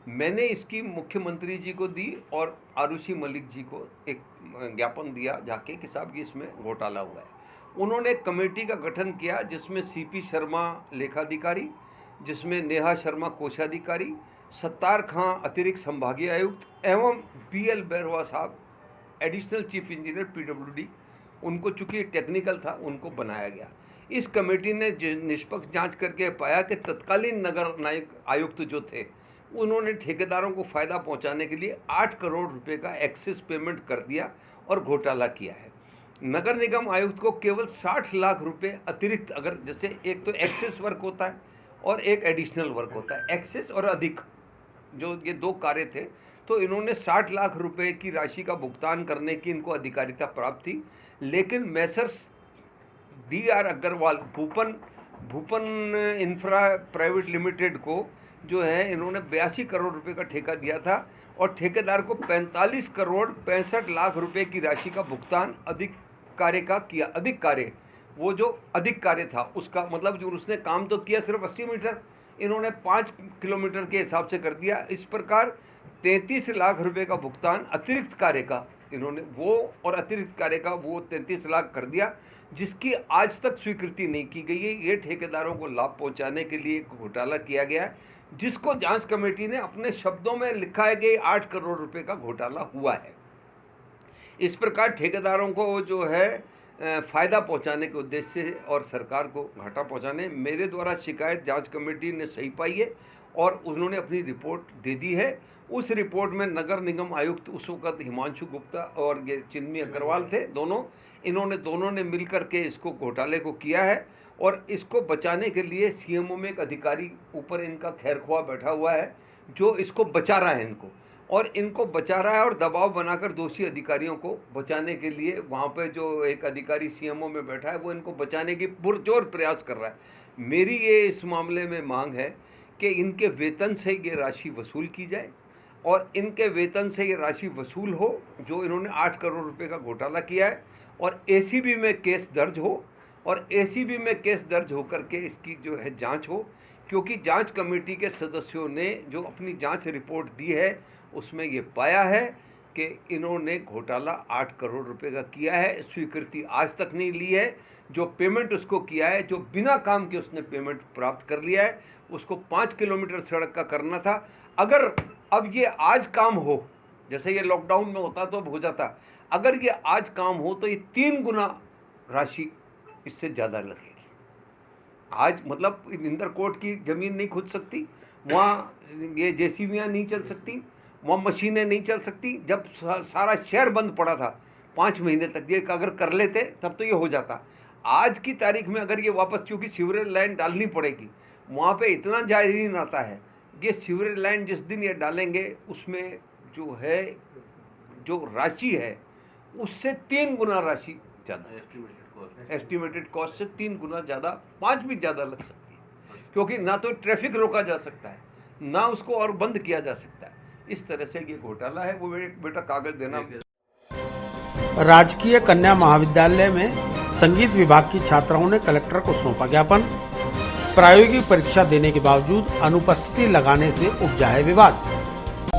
मैंने इसकी मुख्यमंत्री जी को दी और आरुषि मलिक जी को एक ज्ञापन दिया जाके कि साहब ये इसमें घोटाला हुआ है। उन्होंने एक कमेटी का गठन किया जिसमें सीपी शर्मा लेखाधिकारी, जिसमें नेहा शर्मा कोषाधिकारी, सत्तार खां अतिरिक्त संभागीय आयुक्त एवं पीएल बैरवा साहब एडिशनल चीफ इंजीनियर पीडब्ल्यूडी, उनको चूँकि टेक्निकल था उनको बनाया गया। इस कमेटी ने निष्पक्ष जांच करके पाया कि तत्कालीन नगर आयुक्त जो थे उन्होंने ठेकेदारों को फ़ायदा पहुंचाने के लिए 8 करोड़ रुपए का एक्सेस पेमेंट कर दिया और घोटाला किया है। नगर निगम आयुक्त को केवल 60 लाख रुपए अतिरिक्त, अगर जैसे एक तो एक्सेस वर्क होता है और एक एडिशनल वर्क होता है, एक्सेस और अधिक, जो ये दो कार्य थे, तो इन्होंने 60 लाख रुपए की राशि का भुगतान करने की इनको अधिकारिता प्राप्त थी। लेकिन Messrs DR Agarwal Bhupan infra private limited को जो है इन्होंने 82 करोड़ रुपए का ठेका दिया था और ठेकेदार को 45 करोड़ 65 लाख रुपए की राशि का भुगतान अधिक कार्य का किया। अधिक कार्य, वो जो अधिक कार्य था उसका मतलब जो उसने काम तो किया सिर्फ 80 मीटर, इन्होंने 5 किलोमीटर के हिसाब से कर दिया। इस प्रकार 33 लाख रुपए का भुगतान अतिरिक्त कार्य का इन्होंने वो और अतिरिक्त कार्य का वो 33 लाख कर दिया, जिसकी आज तक स्वीकृति नहीं की गई है। ये ठेकेदारों को लाभ पहुंचाने के लिए घोटाला किया गया है, जिसको जांच कमेटी ने अपने शब्दों में लिखा है कि 8 करोड़ रुपए का घोटाला हुआ है। इस प्रकार ठेकेदारों को जो है फ़ायदा पहुंचाने के उद्देश्य से और सरकार को घाटा पहुंचाने, मेरे द्वारा शिकायत जांच कमेटी ने सही पाई है और उन्होंने अपनी रिपोर्ट दे दी है। उस रिपोर्ट में नगर निगम आयुक्त उस वक्त हिमांशु गुप्ता और ये चिन्मय अग्रवाल थे, दोनों ने मिलकर के इसको घोटाले को किया है और इसको बचाने के लिए सीएमओ में एक अधिकारी ऊपर इनका खैरख्वाह बैठा हुआ है जो इसको बचा रहा है इनको बचा रहा है और दबाव बनाकर दोषी अधिकारियों को बचाने के लिए वहाँ पे जो एक अधिकारी सीएमओ में बैठा है वो इनको बचाने की पुरजोर प्रयास कर रहा है। मेरी ये इस मामले में मांग है कि इनके वेतन से ये राशि वसूल की जाए और इनके वेतन से ये राशि वसूल हो जो इन्होंने 8 करोड़ रुपए का घोटाला किया है, और एसीबी में केस दर्ज हो, और एसीबी में केस दर्ज होकर के इसकी जो है जांच हो, क्योंकि जांच कमेटी के सदस्यों ने जो अपनी जांच रिपोर्ट दी है उसमें ये पाया है कि इन्होंने घोटाला 8 करोड़ रुपए का किया है। स्वीकृति आज तक नहीं ली है। जो पेमेंट उसको किया है, जो बिना काम के उसने पेमेंट प्राप्त कर लिया है, उसको 5 किलोमीटर सड़क का करना था। अगर अब ये आज काम हो, जैसे ये लॉकडाउन में होता तो अब हो जाता, अगर ये आज काम हो तो ये 3 गुना राशि इससे ज़्यादा लगेगी। आज मतलब इंदर कोर्ट की ज़मीन नहीं खुद सकती, वहाँ ये जेसीबियाँ नहीं चल सकती, वहाँ मशीनें नहीं चल सकती। जब सारा शहर बंद पड़ा था 5 महीने तक, ये अगर कर लेते तब तो ये हो जाता। आज की तारीख में अगर ये वापस, क्योंकि सीवरेज लाइन डालनी पड़ेगी, वहाँ पे इतना जायरीन आता है, ये सीवरेज लाइन जिस दिन ये डालेंगे उसमें जो है जो राशि है उससे 3 गुना राशि ज़्यादा, एस्टिमेटेड कॉस्ट से 3 गुना ज़्यादा, 5 भी ज़्यादा लग सकती है, क्योंकि ना तो ट्रैफिक रोका जा सकता है, ना उसको और बंद किया जा सकता है। इस तरह से ये घोटाला है। वो बेटा कागज देना। राजकीय कन्या महाविद्यालय में संगीत विभाग की छात्राओं ने कलेक्टर को सौंपा ज्ञापन। प्रायोगिक परीक्षा देने के बावजूद अनुपस्थिति लगाने से उपजा है विवाद।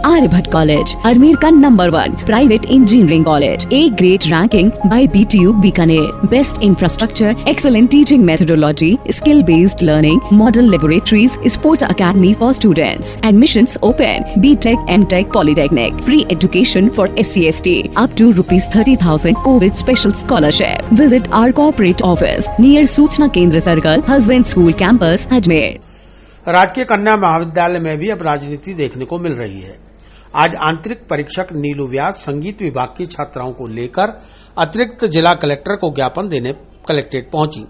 आर्यभट्ट कॉलेज, अजमेर का number 1 private engineering college, A grade ranking by BTU Bikaner, best infrastructure, excellent teaching methodology, skill based learning, model laboratories, sports academy for students, admissions open, BTech, MTech, polytechnic, free education for SC/ST, up to ₹30,000 Covid special scholarship. Visit our corporate office near सूचना केंद्र circle, husband school campus, Ajmer. राजकीय कन्या महाविद्यालय में भी अब राजनीति देखने को मिल रही है। आज आंतरिक परीक्षक नीलू व्यास संगीत विभाग की छात्राओं को लेकर अतिरिक्त जिला कलेक्टर को ज्ञापन देने कलेक्ट्रेट पहुंची,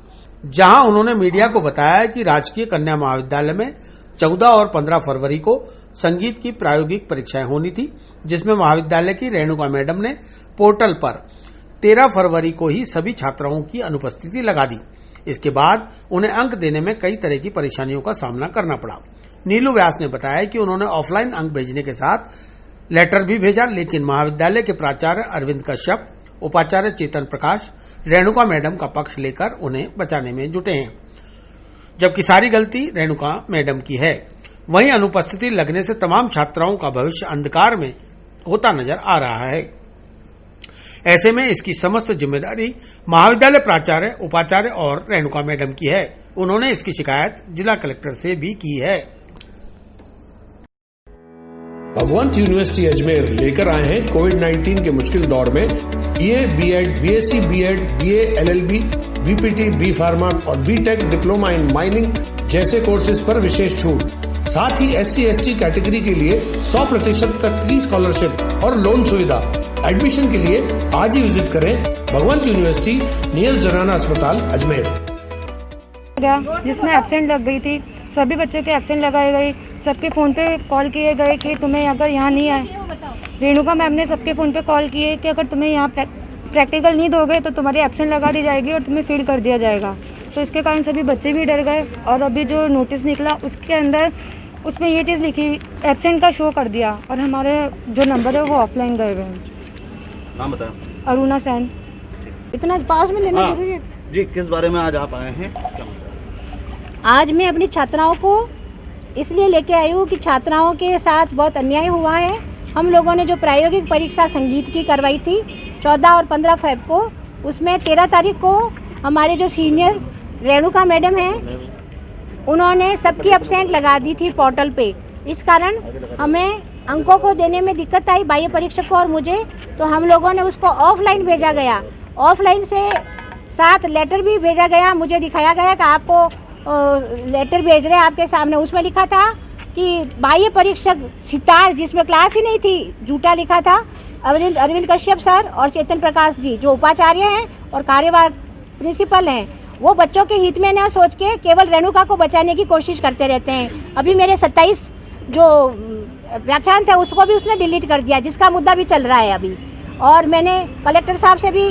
जहां उन्होंने मीडिया को बताया कि राजकीय कन्या महाविद्यालय में 14 और 15 फरवरी को संगीत की प्रायोगिक परीक्षाएं होनी थी, जिसमें महाविद्यालय की रेणुका मैडम ने पोर्टल पर 13 फरवरी को ही सभी छात्राओं की अनुपस्थिति लगा दी। इसके बाद उन्हें अंक देने में कई तरह की परेशानियों का सामना करना पड़ा। नीलू व्यास ने बताया कि उन्होंने ऑफलाइन अंक भेजने के साथ लेटर भी भेजा, लेकिन महाविद्यालय के प्राचार्य अरविंद कश्यप, उपाचार्य चेतन प्रकाश, रेणुका मैडम का पक्ष लेकर उन्हें बचाने में जुटे हैं, जबकि सारी गलती रेणुका मैडम की है। वहीं अनुपस्थिति लगने से तमाम छात्राओं का भविष्य अंधकार में होता नजर आ रहा है। ऐसे में इसकी समस्त जिम्मेदारी महाविद्यालय प्राचार्य, उपाचार्य और रेणुका मैडम की है। उन्होंने इसकी शिकायत जिला कलेक्टर से भी की है। भगवंत यूनिवर्सिटी अजमेर लेकर आए हैं कोविड-19 के मुश्किल दौर में BA, B.Ed, BSc, B.Ed, BA, LLB, BPT, B pharma और B.Tech डिप्लोमा इन माइनिंग जैसे कोर्सेज पर विशेष छूट। साथ ही SC/ST कैटेगरी के लिए 100% तक की स्कॉलरशिप और लोन सुविधा। एडमिशन के लिए आज ही विजिट करें भगवंत यूनिवर्सिटी नियर जनाना अस्पताल अजमेर। जिसमें एब्सेंट लग गई थी, सभी बच्चों के एब्सेंट लगाए गए, सबके फ़ोन पे कॉल किए गए कि तुम्हें अगर यहाँ नहीं आए, रेणुका मैम ने सबके फ़ोन पे कॉल किए कि अगर तुम्हें यहाँ प्रैक्टिकल नहीं दोगे तो तुम्हारी एब्सेंट लगा दी जाएगी और तुम्हें फेल कर दिया जाएगा। तो इसके कारण सभी बच्चे भी डर गए और अभी जो नोटिस निकला उसके अंदर उसमें ये चीज़ लिखी, एब्सेंट का शो कर दिया और हमारे जो नंबर है वो ऑफलाइन गए हुए हैं। नाम बताएं। अरुणा सैन। इतना पास में लेना जरूरी है जी। किस बारे में आज आप आए हैं? क्या आज मैं अपनी छात्राओं को इसलिए लेके आई हूँ कि छात्राओं के साथ बहुत अन्याय हुआ है। हम लोगों ने जो प्रायोगिक परीक्षा संगीत की करवाई थी 14 और 15 फेब को, उसमें 13 तारीख को हमारे जो सीनियर रेणुका मैडम हैं उन्होंने सबकी एब्सेंट लगा दी थी पोर्टल पे। इस कारण हमें अंकों को देने में दिक्कत आई बाह्य परीक्षक को और मुझे, तो हम लोगों ने उसको ऑफलाइन भेजा गया। ऑफलाइन से साथ लेटर भी भेजा गया, मुझे दिखाया गया कि आपको लेटर भेज रहे हैं आपके सामने। उसमें लिखा था कि बाह्य परीक्षक सितार, जिसमें क्लास ही नहीं थी, झूठा लिखा था। अरविंद कश्यप सर और चेतन प्रकाश जी जो उपाचार्य हैं और कार्यवाहक प्रिंसिपल हैं, वो बच्चों के हित में न सोच के केवल रेणुका को बचाने की कोशिश करते रहते हैं। अभी मेरे 27 जो व्याख्यान थे उसको भी उसने डिलीट कर दिया, जिसका मुद्दा भी चल रहा है अभी। और मैंने कलेक्टर साहब से भी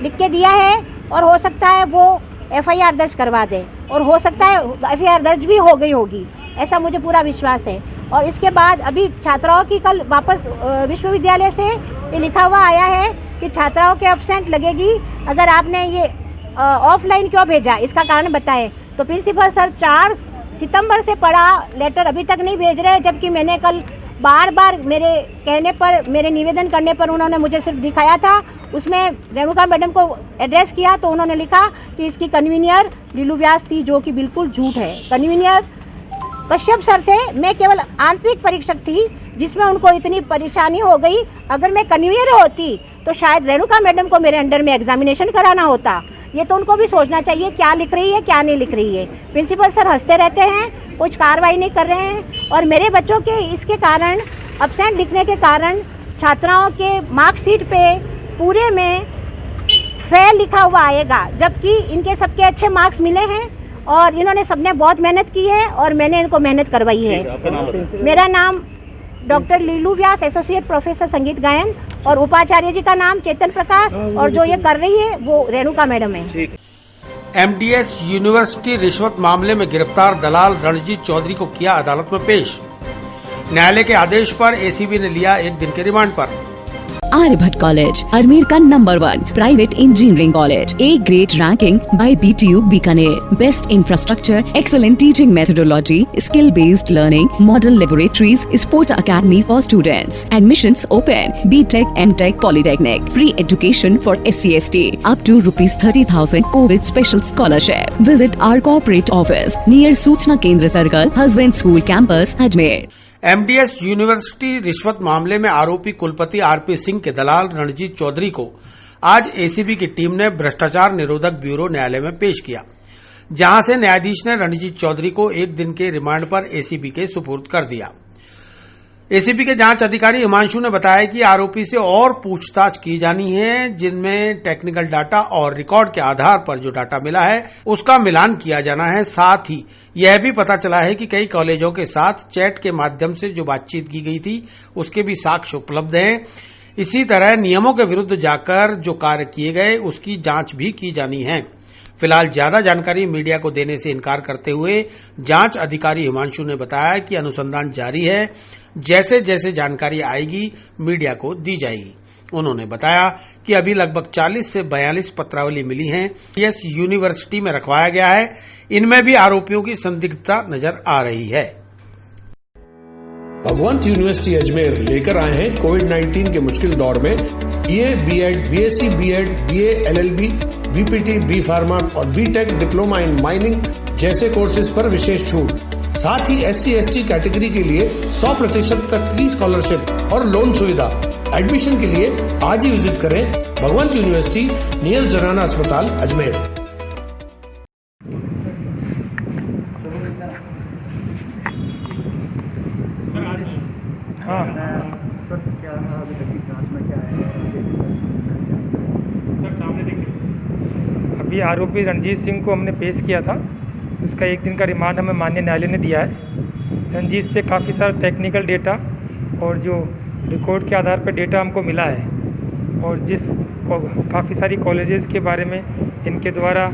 लिख के दिया है और हो सकता है वो FIR दर्ज करवा दें और हो सकता है FIR दर्ज भी हो गई होगी। ऐसा मुझे पूरा विश्वास है। और इसके बाद अभी छात्राओं की कल वापस विश्वविद्यालय से ये लिखा हुआ आया है कि छात्राओं के एब्सेंट लगेगी, अगर आपने ये ऑफलाइन क्यों भेजा, इसका कारण बताएं। तो प्रिंसिपल सर 4 सितंबर से पढ़ा लेटर अभी तक नहीं भेज रहे, जबकि मैंने कल बार बार मेरे कहने पर, मेरे निवेदन करने पर उन्होंने मुझे सिर्फ दिखाया था, उसमें रेणुका मैडम को एड्रेस किया तो उन्होंने लिखा कि इसकी कन्वीनियर लीलू व्यास थी, जो कि बिल्कुल झूठ है। कन्वीनियर कश्यप सर थे, मैं केवल आंतरिक परीक्षक थी जिसमें उनको इतनी परेशानी हो गई। अगर मैं कन्वीनियर होती तो शायद रेणुका मैडम को मेरे अंडर में एग्जामिनेशन कराना होता। ये तो उनको भी सोचना चाहिए क्या लिख रही है क्या नहीं लिख रही है। प्रिंसिपल सर हंसते रहते हैं, कुछ कार्रवाई नहीं कर रहे हैं। और मेरे बच्चों के इसके कारण, एब्सेंट लिखने के कारण, छात्राओं के मार्कशीट पे पूरे में फेल लिखा हुआ आएगा, जबकि इनके सबके अच्छे मार्क्स मिले हैं और इन्होंने सबने बहुत मेहनत की है और मैंने इनको मेहनत करवाई है। मेरा नाम डॉक्टर लीलू व्यास, एसोसिएट प्रोफेसर संगीत गायन, और उपाचार्य जी का नाम चेतन प्रकाश, और जो ये कर रही है वो रेणुका मैडम है। एमडीएस यूनिवर्सिटी रिश्वत मामले में गिरफ्तार दलाल रणजीत चौधरी को किया अदालत में पेश। न्यायालय के आदेश पर एसीबी ने लिया 1 दिन के रिमांड पर। आर्यभट्ट कॉलेज, अजमेर का number 1 private engineering college, A grade ranking by BTU Bikaner, best infrastructure, excellent teaching methodology, skill based learning, model laboratories, sports academy for students, admissions open, BTech, MTech, polytechnic, free education for SC/ST, up to ₹30,000 Covid special scholarship. Visit our corporate office near सूचना केंद्र circle, husband school campus, Ajmer. MDS university रिश्वत मामले में आरोपी कुलपति RP Singh के दलाल रणजीत चौधरी को आज एसीबी की टीम ने भ्रष्टाचार निरोधक ब्यूरो न्यायालय में पेश किया, जहां से न्यायाधीश ने रणजीत चौधरी को 1 दिन के रिमांड पर एसीबी के सुपुर्द कर दिया। एसीबी के जांच अधिकारी हिमांशु ने बताया कि आरोपी से और पूछताछ की जानी है, जिनमें टेक्निकल डाटा और रिकॉर्ड के आधार पर जो डाटा मिला है उसका मिलान किया जाना है। साथ ही यह भी पता चला है कि कई कॉलेजों के साथ चैट के माध्यम से जो बातचीत की गई थी उसके भी साक्ष्य उपलब्ध हैं। इसी तरह नियमों के विरुद्ध जाकर जो कार्य किए गए उसकी जांच भी की जानी है। फिलहाल ज्यादा जानकारी मीडिया को देने से इनकार करते हुए जांच अधिकारी हिमांशु ने बताया कि अनुसंधान जारी है, जैसे जैसे जानकारी आएगी मीडिया को दी जाएगी। उन्होंने बताया कि अभी लगभग 40 से 42 पत्रावली मिली हैं, यस यूनिवर्सिटी में रखवाया गया है। इनमें भी आरोपियों की संदिग्धता नजर आ रही है। भगवंत यूनिवर्सिटी अजमेर लेकर आए हैं कोविड-19 के मुश्किल दौर में BA, BEd, BSc, BEd, BA, LLB, BPT, B pharma और BTech डिप्लोमा इन माइनिंग जैसे कोर्सेज पर विशेष छूट। साथ ही SC/ST कैटेगरी के लिए 100% तक की स्कॉलरशिप और लोन सुविधा। एडमिशन के लिए आज ही विजिट करें भगवंत यूनिवर्सिटी नियर जनाना अस्पताल अजमेर। हाँ सर, क्या अभी तक की जांच में क्या है? सर सामने देखिए, अभी आरोपी रणजीत सिंह को हमने पेश किया था, उसका 1 दिन का रिमांड हमें माननीय न्यायालय ने दिया है। रणजीत से काफ़ी सारा टेक्निकल डेटा और जो रिकॉर्ड के आधार पर डेटा हमको मिला है, और काफ़ी सारी कॉलेजेस के बारे में इनके द्वारा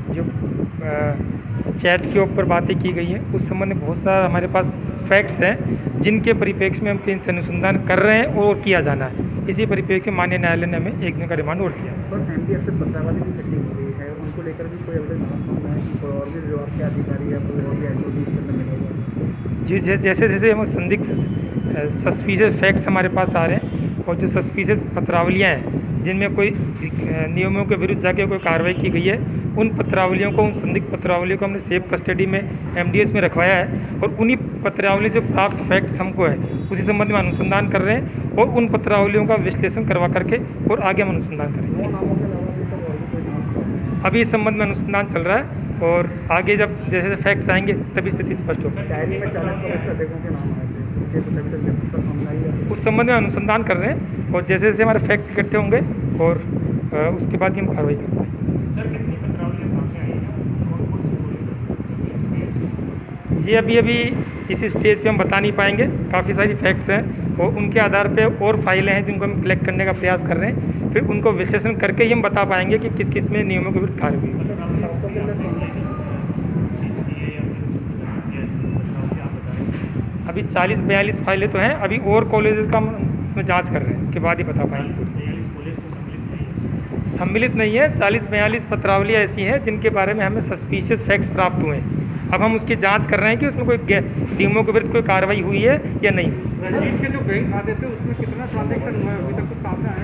जो चैट के ऊपर बातें की गई है, उस संबंध में बहुत सारा हमारे पास फैक्ट्स हैं, जिनके परिप्रेक्ष्य में हम इनसे अनुसंधान कर रहे हैं और किया जाना है। इसी परिप्रेक्ष्य में माननीय न्यायालय ने हमें 1 दिन का रिमांड और दिया है। सर, एमडीएस से पत्रावली भी सेटिंग की गई है, उनको लेकर भी कोई एविडेंस सामने है कि और भी जो आपके अधिकारी है कोई और भी एचओडी इसके अंदर मिलेगा? जी, जैसे जैसे हम संदिग्ध सस्पिशियस फैक्ट्स हमारे पास आ रहे हैं, और जो सस्पिशियस पत्रावलियाँ हैं जिनमें कोई नियमों के विरुद्ध जाके कोई कार्रवाई की गई है, उन पत्रावलियों को, उन संदिग्ध पत्रावलियों को हमने सेफ कस्टडी में एमडीएस में रखवाया है, और उन्हीं पत्रावली से प्राप्त फैक्ट्स हमको है उसी संबंध में अनुसंधान कर रहे हैं, और उन पत्रावलियों का विश्लेषण करवा करके और आगे हम अनुसंधान करेंगे। अभी इस संबंध में अनुसंधान चल रहा है, और आगे जब जैसे फैक्ट्स आएंगे तभी स्थिति स्पष्ट होगी। डायरी में 40 अध्यापकों के नाम आए थे, उस संबंध में अनुसंधान कर रहे हैं, और जैसे जैसे हमारे फैक्ट्स इकट्ठे होंगे और उसके बाद ही हम कार्रवाई करेंगे। ये अभी इस स्टेज पे हम बता नहीं पाएंगे, काफ़ी सारी फैक्ट्स हैं और उनके आधार पे और फाइलें हैं जिनको हम कलेक्ट करने का प्रयास कर रहे हैं, फिर उनको विश्लेषण करके ही हम बता पाएंगे कि किस किस में नियमों के विरुद्ध कार्रवाई। अभी 40-42 फाइलें तो हैं, अभी और कॉलेजेस का हम उसमें जांच कर रहे हैं, उसके बाद ही बता पाएंगे। सम्मिलित नहीं है, 40-42 पत्रावलियाँ ऐसी हैं जिनके बारे में हमें सस्पिशियस फैक्ट्स प्राप्त हुए हैं। अब हम उसकी जांच कर रहे हैं कि उसमें कोई टीमों के विरुद्ध कोई कार्रवाई हुई है या नहीं। रंजीत के जो बैंक खाते थे उसमें कितना ट्रांजेक्शन हुआ है अभी तक कुछ सामने आया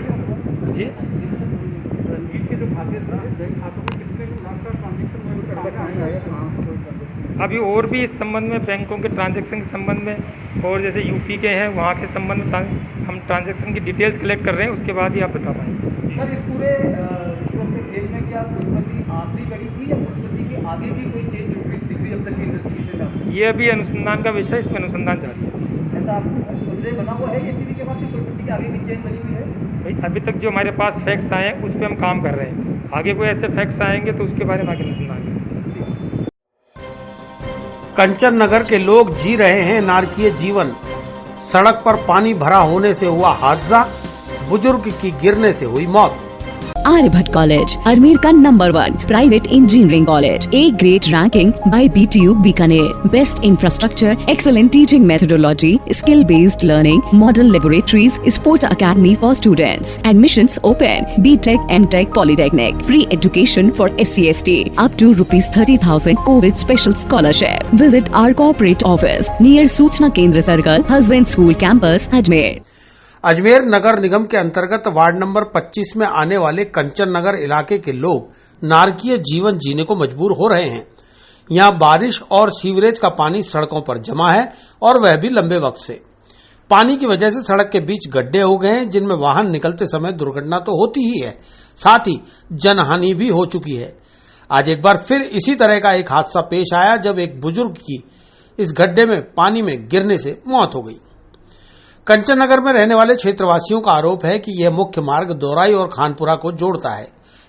जी? रंजीत के जो खाते थे बैंक खातों में कितने लाख का ट्रांजेक्शन हुआ है सामने आया? अभी और भी इस संबंध में बैंकों के ट्रांजैक्शन के संबंध में और जैसे यूपी के हैं वहाँ के संबंध में हम ट्रांजैक्शन की डिटेल्स कलेक्ट कर रहे हैं, उसके बाद ही आप बता पाएंगे। सर, इस पूरे रिश्वत के खेल में क्या पूर्णबंदी आखिरी कड़ी थी या पूर्णबंदी के आगे भी कोई चेंज दिख रही अब तक की इन्वेस्टिगेशन का? ये अभी अनुसंधान का विषय, इसमें अनुसंधान जारी है। ऐसा संदेह बना हुआ है किसी के पास पूर्णबंदी के आगे भी चेंज बनी हुई है? भाई अभी तक जो हमारे पास फैक्ट्स आए हैं उस पर हम काम कर रहे हैं, आगे कोई ऐसे फैक्ट्स आएंगे तो उसके बारे में आगे अनुसंधान करेंगे। कंचन नगर के लोग जी रहे हैं नारकीय जीवन। सड़क पर पानी भरा होने से हुआ हादसा, बुजुर्ग की गिरने से हुई मौत। आर्यभट्ट कॉलेज, अजमेर का number 1 private engineering college, A grade ranking by BTU Bikaner, best infrastructure, excellent teaching methodology, skill based learning, model laboratories, sports academy for students, admissions open, BTech, MTech, polytechnic, free education for SC/ST, up to ₹30,000 Covid special scholarship. Visit our corporate office near सूचना केंद्र circle, husband school campus, Ajmer. Ajmer नगर निगम के अंतर्गत ward number 25 में आने वाले कंचन नगर इलाके के लोग नारकीय जीवन जीने को मजबूर हो रहे हैं। यहाँ बारिश और सीवरेज का पानी सड़कों पर जमा है और वह भी लंबे वक्त से। पानी की वजह से सड़क के बीच गड्ढे हो गए हैं जिनमें वाहन निकलते समय दुर्घटना तो होती ही है, साथ ही जनहानि भी हो चुकी है। आज एक बार फिर इसी तरह का एक हादसा पेश आया जब एक बुजुर्ग की इस गड्ढे में पानी में गिरने से मौत हो गई। कंचन नगर में रहने वाले क्षेत्रवासियों का आरोप है कि यह मुख्य मार्ग दोराई और खानपुरा को जोड़ता है,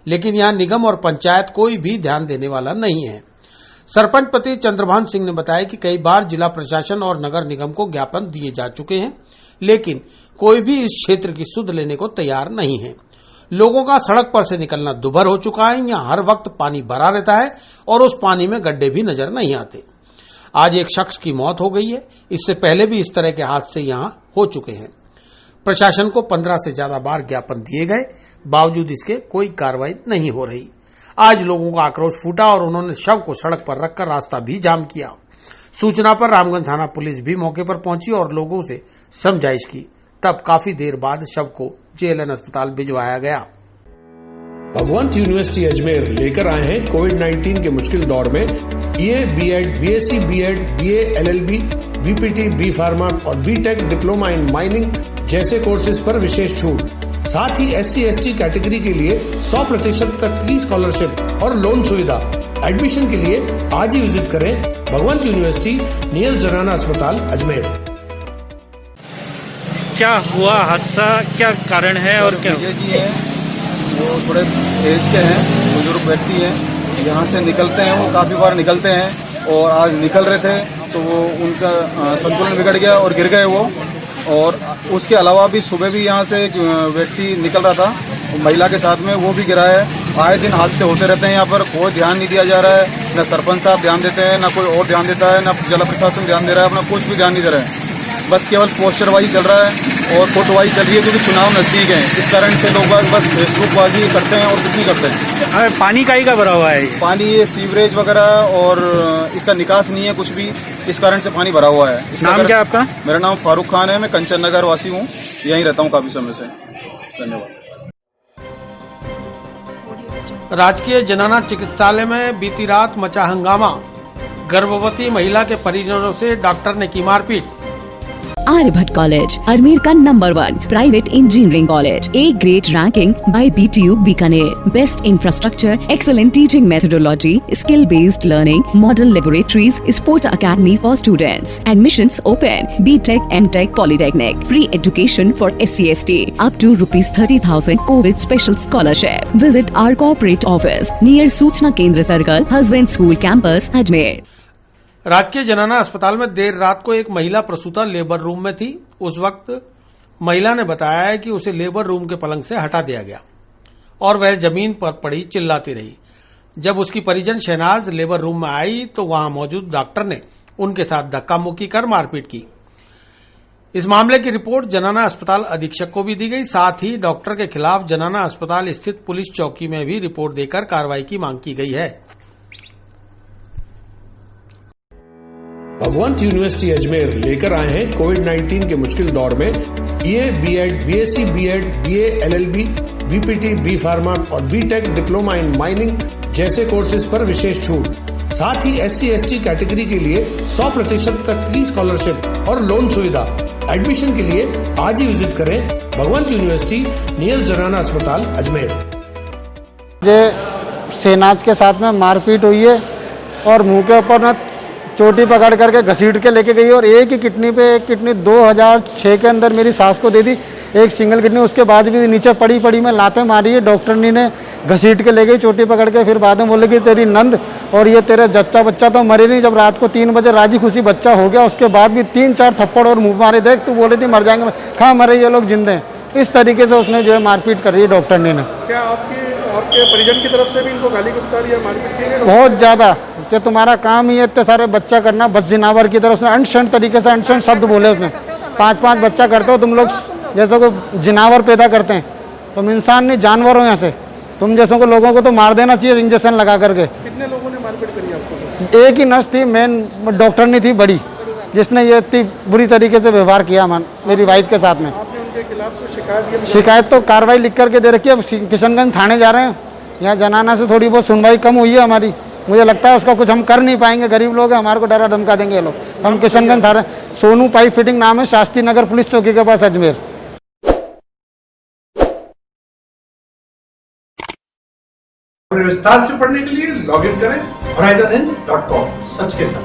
लेकिन यहां निगम और पंचायत कोई भी ध्यान देने वाला नहीं है। सरपंच पति चंद्रभान सिंह ने बताया कि कई बार जिला प्रशासन और नगर निगम को ज्ञापन दिए जा चुके हैं, लेकिन कोई भी इस क्षेत्र की सुध लेने को तैयार नहीं है। लोगों का सड़क पर से निकलना दुभर हो चुका है। यहाँ हर वक्त पानी भरा रहता है और उस पानी में गड्ढे भी नजर नहीं आते। आज एक शख्स की मौत हो गई है। इससे पहले भी इस तरह के हादसे यहाँ हो चुके हैं। प्रशासन को 15 से ज्यादा बार ज्ञापन दिए गए, बावजूद इसके कोई कार्रवाई नहीं हो रही। आज लोगों का आक्रोश फूटा और उन्होंने शव को सड़क पर रखकर रास्ता भी जाम किया। सूचना पर रामगंज थाना पुलिस भी मौके पर पहुंची और लोगों से समझाइश की। तब काफी देर बाद शव को JLN अस्पताल भिजवाया गया। भगवंत यूनिवर्सिटी अजमेर लेकर आए हैं कोविड-19 के मुश्किल दौर में BA, BEd, BSc, BEd, BA, LLB, BPT, B pharma और BTech डिप्लोमा इन माइनिंग जैसे कोर्सेज पर विशेष छूट। साथ ही SC/ST कैटेगरी के लिए 100% तक की स्कॉलरशिप और लोन सुविधा। एडमिशन के लिए आज ही विजिट करें भगवंत यूनिवर्सिटी नियर जनाना अस्पताल अजमेर। क्या हुआ हादसा, क्या कारण है और क्या? जी है, वो थोड़े एज के हैं, बुजुर्ग व्यक्ति हैं, यहाँ से निकलते हैं, वो काफ़ी बार निकलते हैं और आज निकल रहे थे तो वो उनका संतुलन बिगड़ गया और गिर गए वो। और उसके अलावा भी सुबह भी यहाँ से एक व्यक्ति निकल रहा था महिला के साथ में, वो भी गिरा है। आए दिन हादसे होते रहते हैं यहाँ पर, कोई ध्यान नहीं दिया जा रहा है। न सरपंच साहब ध्यान देते हैं, न कोई और ध्यान देता है, न जिला प्रशासन ध्यान दे रहा है, अपना कुछ भी ध्यान नहीं दे रहा है। बस केवल पोस्टरबाजी चल रहा है और फोटोबाजी चल रही है क्योंकि चुनाव नजदीक है। इस कारण से लोग बस फेसबुकबाजी करते हैं और कुछ नहीं करते हैं। पानी का ही का भरा हुआ है? पानी ये सीवरेज वगैरह और इसका निकास नहीं है कुछ भी, इस कारण से पानी भरा हुआ है। नाम क्या है आपका? मेरा नाम फारूक खान है, मैं कंचन नगर वासी हूँ, यहीं रहता हूँ काफी समय से। धन्यवाद। राजकीय जनाना चिकित्सालय में बीती रात मचा हंगामा। गर्भवती महिला के परिजनों से डॉक्टर ने की मारपीट। आर्यभट्ट कॉलेज, अजमेर का number 1 private engineering college, A grade ranking by BTU Bikaner, best infrastructure, excellent teaching methodology, skill based learning, model laboratories, sports academy for students, admissions open, BTech, MTech, polytechnic, free education for SC/ST, up to ₹30,000 Covid special scholarship. Visit our corporate office near सूचना केंद्र circle, husband school campus, Ajmer. राजकीय जनाना अस्पताल में देर रात को एक महिला प्रसूता लेबर रूम में थी। उस वक्त महिला ने बताया है कि उसे लेबर रूम के पलंग से हटा दिया गया और वह जमीन पर पड़ी चिल्लाती रही। जब उसकी परिजन शहनाज लेबर रूम में आई तो वहां मौजूद डॉक्टर ने उनके साथ धक्का मुक्की कर मारपीट की। इस मामले की रिपोर्ट जनाना अस्पताल अधीक्षक को भी दी गई। साथ ही डॉक्टर के खिलाफ जनाना अस्पताल स्थित पुलिस चौकी में भी रिपोर्ट देकर कार्रवाई की मांग की गई है। भगवंत यूनिवर्सिटी अजमेर लेकर आए हैं कोविड-19 के मुश्किल दौर में BA, BEd, BSc, BEd, BA, LLB, BPT, B pharma और बीटेक डिप्लोमा इन माइनिंग जैसे कोर्सेज पर विशेष छूट। साथ ही SC/ST कैटेगरी के लिए 100% तक की स्कॉलरशिप और लोन सुविधा। एडमिशन के लिए आज ही विजिट करें भगवंत यूनिवर्सिटी नियर जनाना अस्पताल अजमेर। सेनाज के साथ में मारपीट हुई है और मुंह के ऊपर न चोटी पकड़ करके घसीट के लेके गई और एक ही किडनी पे एक किडनी 2006 के अंदर मेरी सास को दे दी, एक सिंगल किडनी। उसके बाद भी नीचे पड़ी में लातें मारी है। डॉक्टरनी ने घसीट के ले गई चोटी पकड़ के। फिर बाद में बोले कि तेरी नंद और ये तेरा जच्चा बच्चा तो मरे नहीं। जब रात को 3 बजे राजी खुशी बच्चा हो गया, उसके बाद भी 3-4 थप्पड़ और मुँह मारे। देख तू बोले थी मर जाएंगे, कहाँ मरे ये लोग जिंदे हैं। इस तरीके से उसने जो है मारपीट कर रही है डॉक्टरनी ने। क्या आपके परिजन की तरफ से भी इनको गाली गलौज या मारपीट की गई? बहुत ज़्यादा, कि तुम्हारा काम ही है इतने सारे बच्चा करना, बस जिनावर की तरह उसने अनशन तरीके से अनशन शब्द बोले उसने। 5-5 बच्चा करते हो तुम लोग, जैसे को जिनावर पैदा करते हैं। तुम इंसान नहीं जानवर हो। यहाँ से तुम जैसों को लोगों को तो मार देना चाहिए इंजेक्शन लगा करके। कितने लोगों ने मारपीट करी आपको? एक ही नर्स थी, मेन डॉक्टरनी थी बड़ी, जिसने ये इतनी बुरी तरीके से व्यवहार किया मेरी वाइफ के साथ में। आपने उनके खिलाफ तो शिकायत? शिकायत तो कार्रवाई लिख करके दे रखी है। अब किशनगंज थाने जा रहे हैं। यहाँ जनाना से थोड़ी बहुत सुनवाई कम हुई है हमारी। मुझे लगता है उसका कुछ हम कर नहीं पाएंगे, गरीब लोग हैं, हमारे को डरा धमका देंगे ये लोग। हम किशनगंज थाने, सोनू पाइप फिटिंग नाम है, शास्त्री नगर पुलिस चौकी के पास अजमेर। विस्तार से पढ़ने के लिए लॉग इन करें horizonn.com। सच के साथ।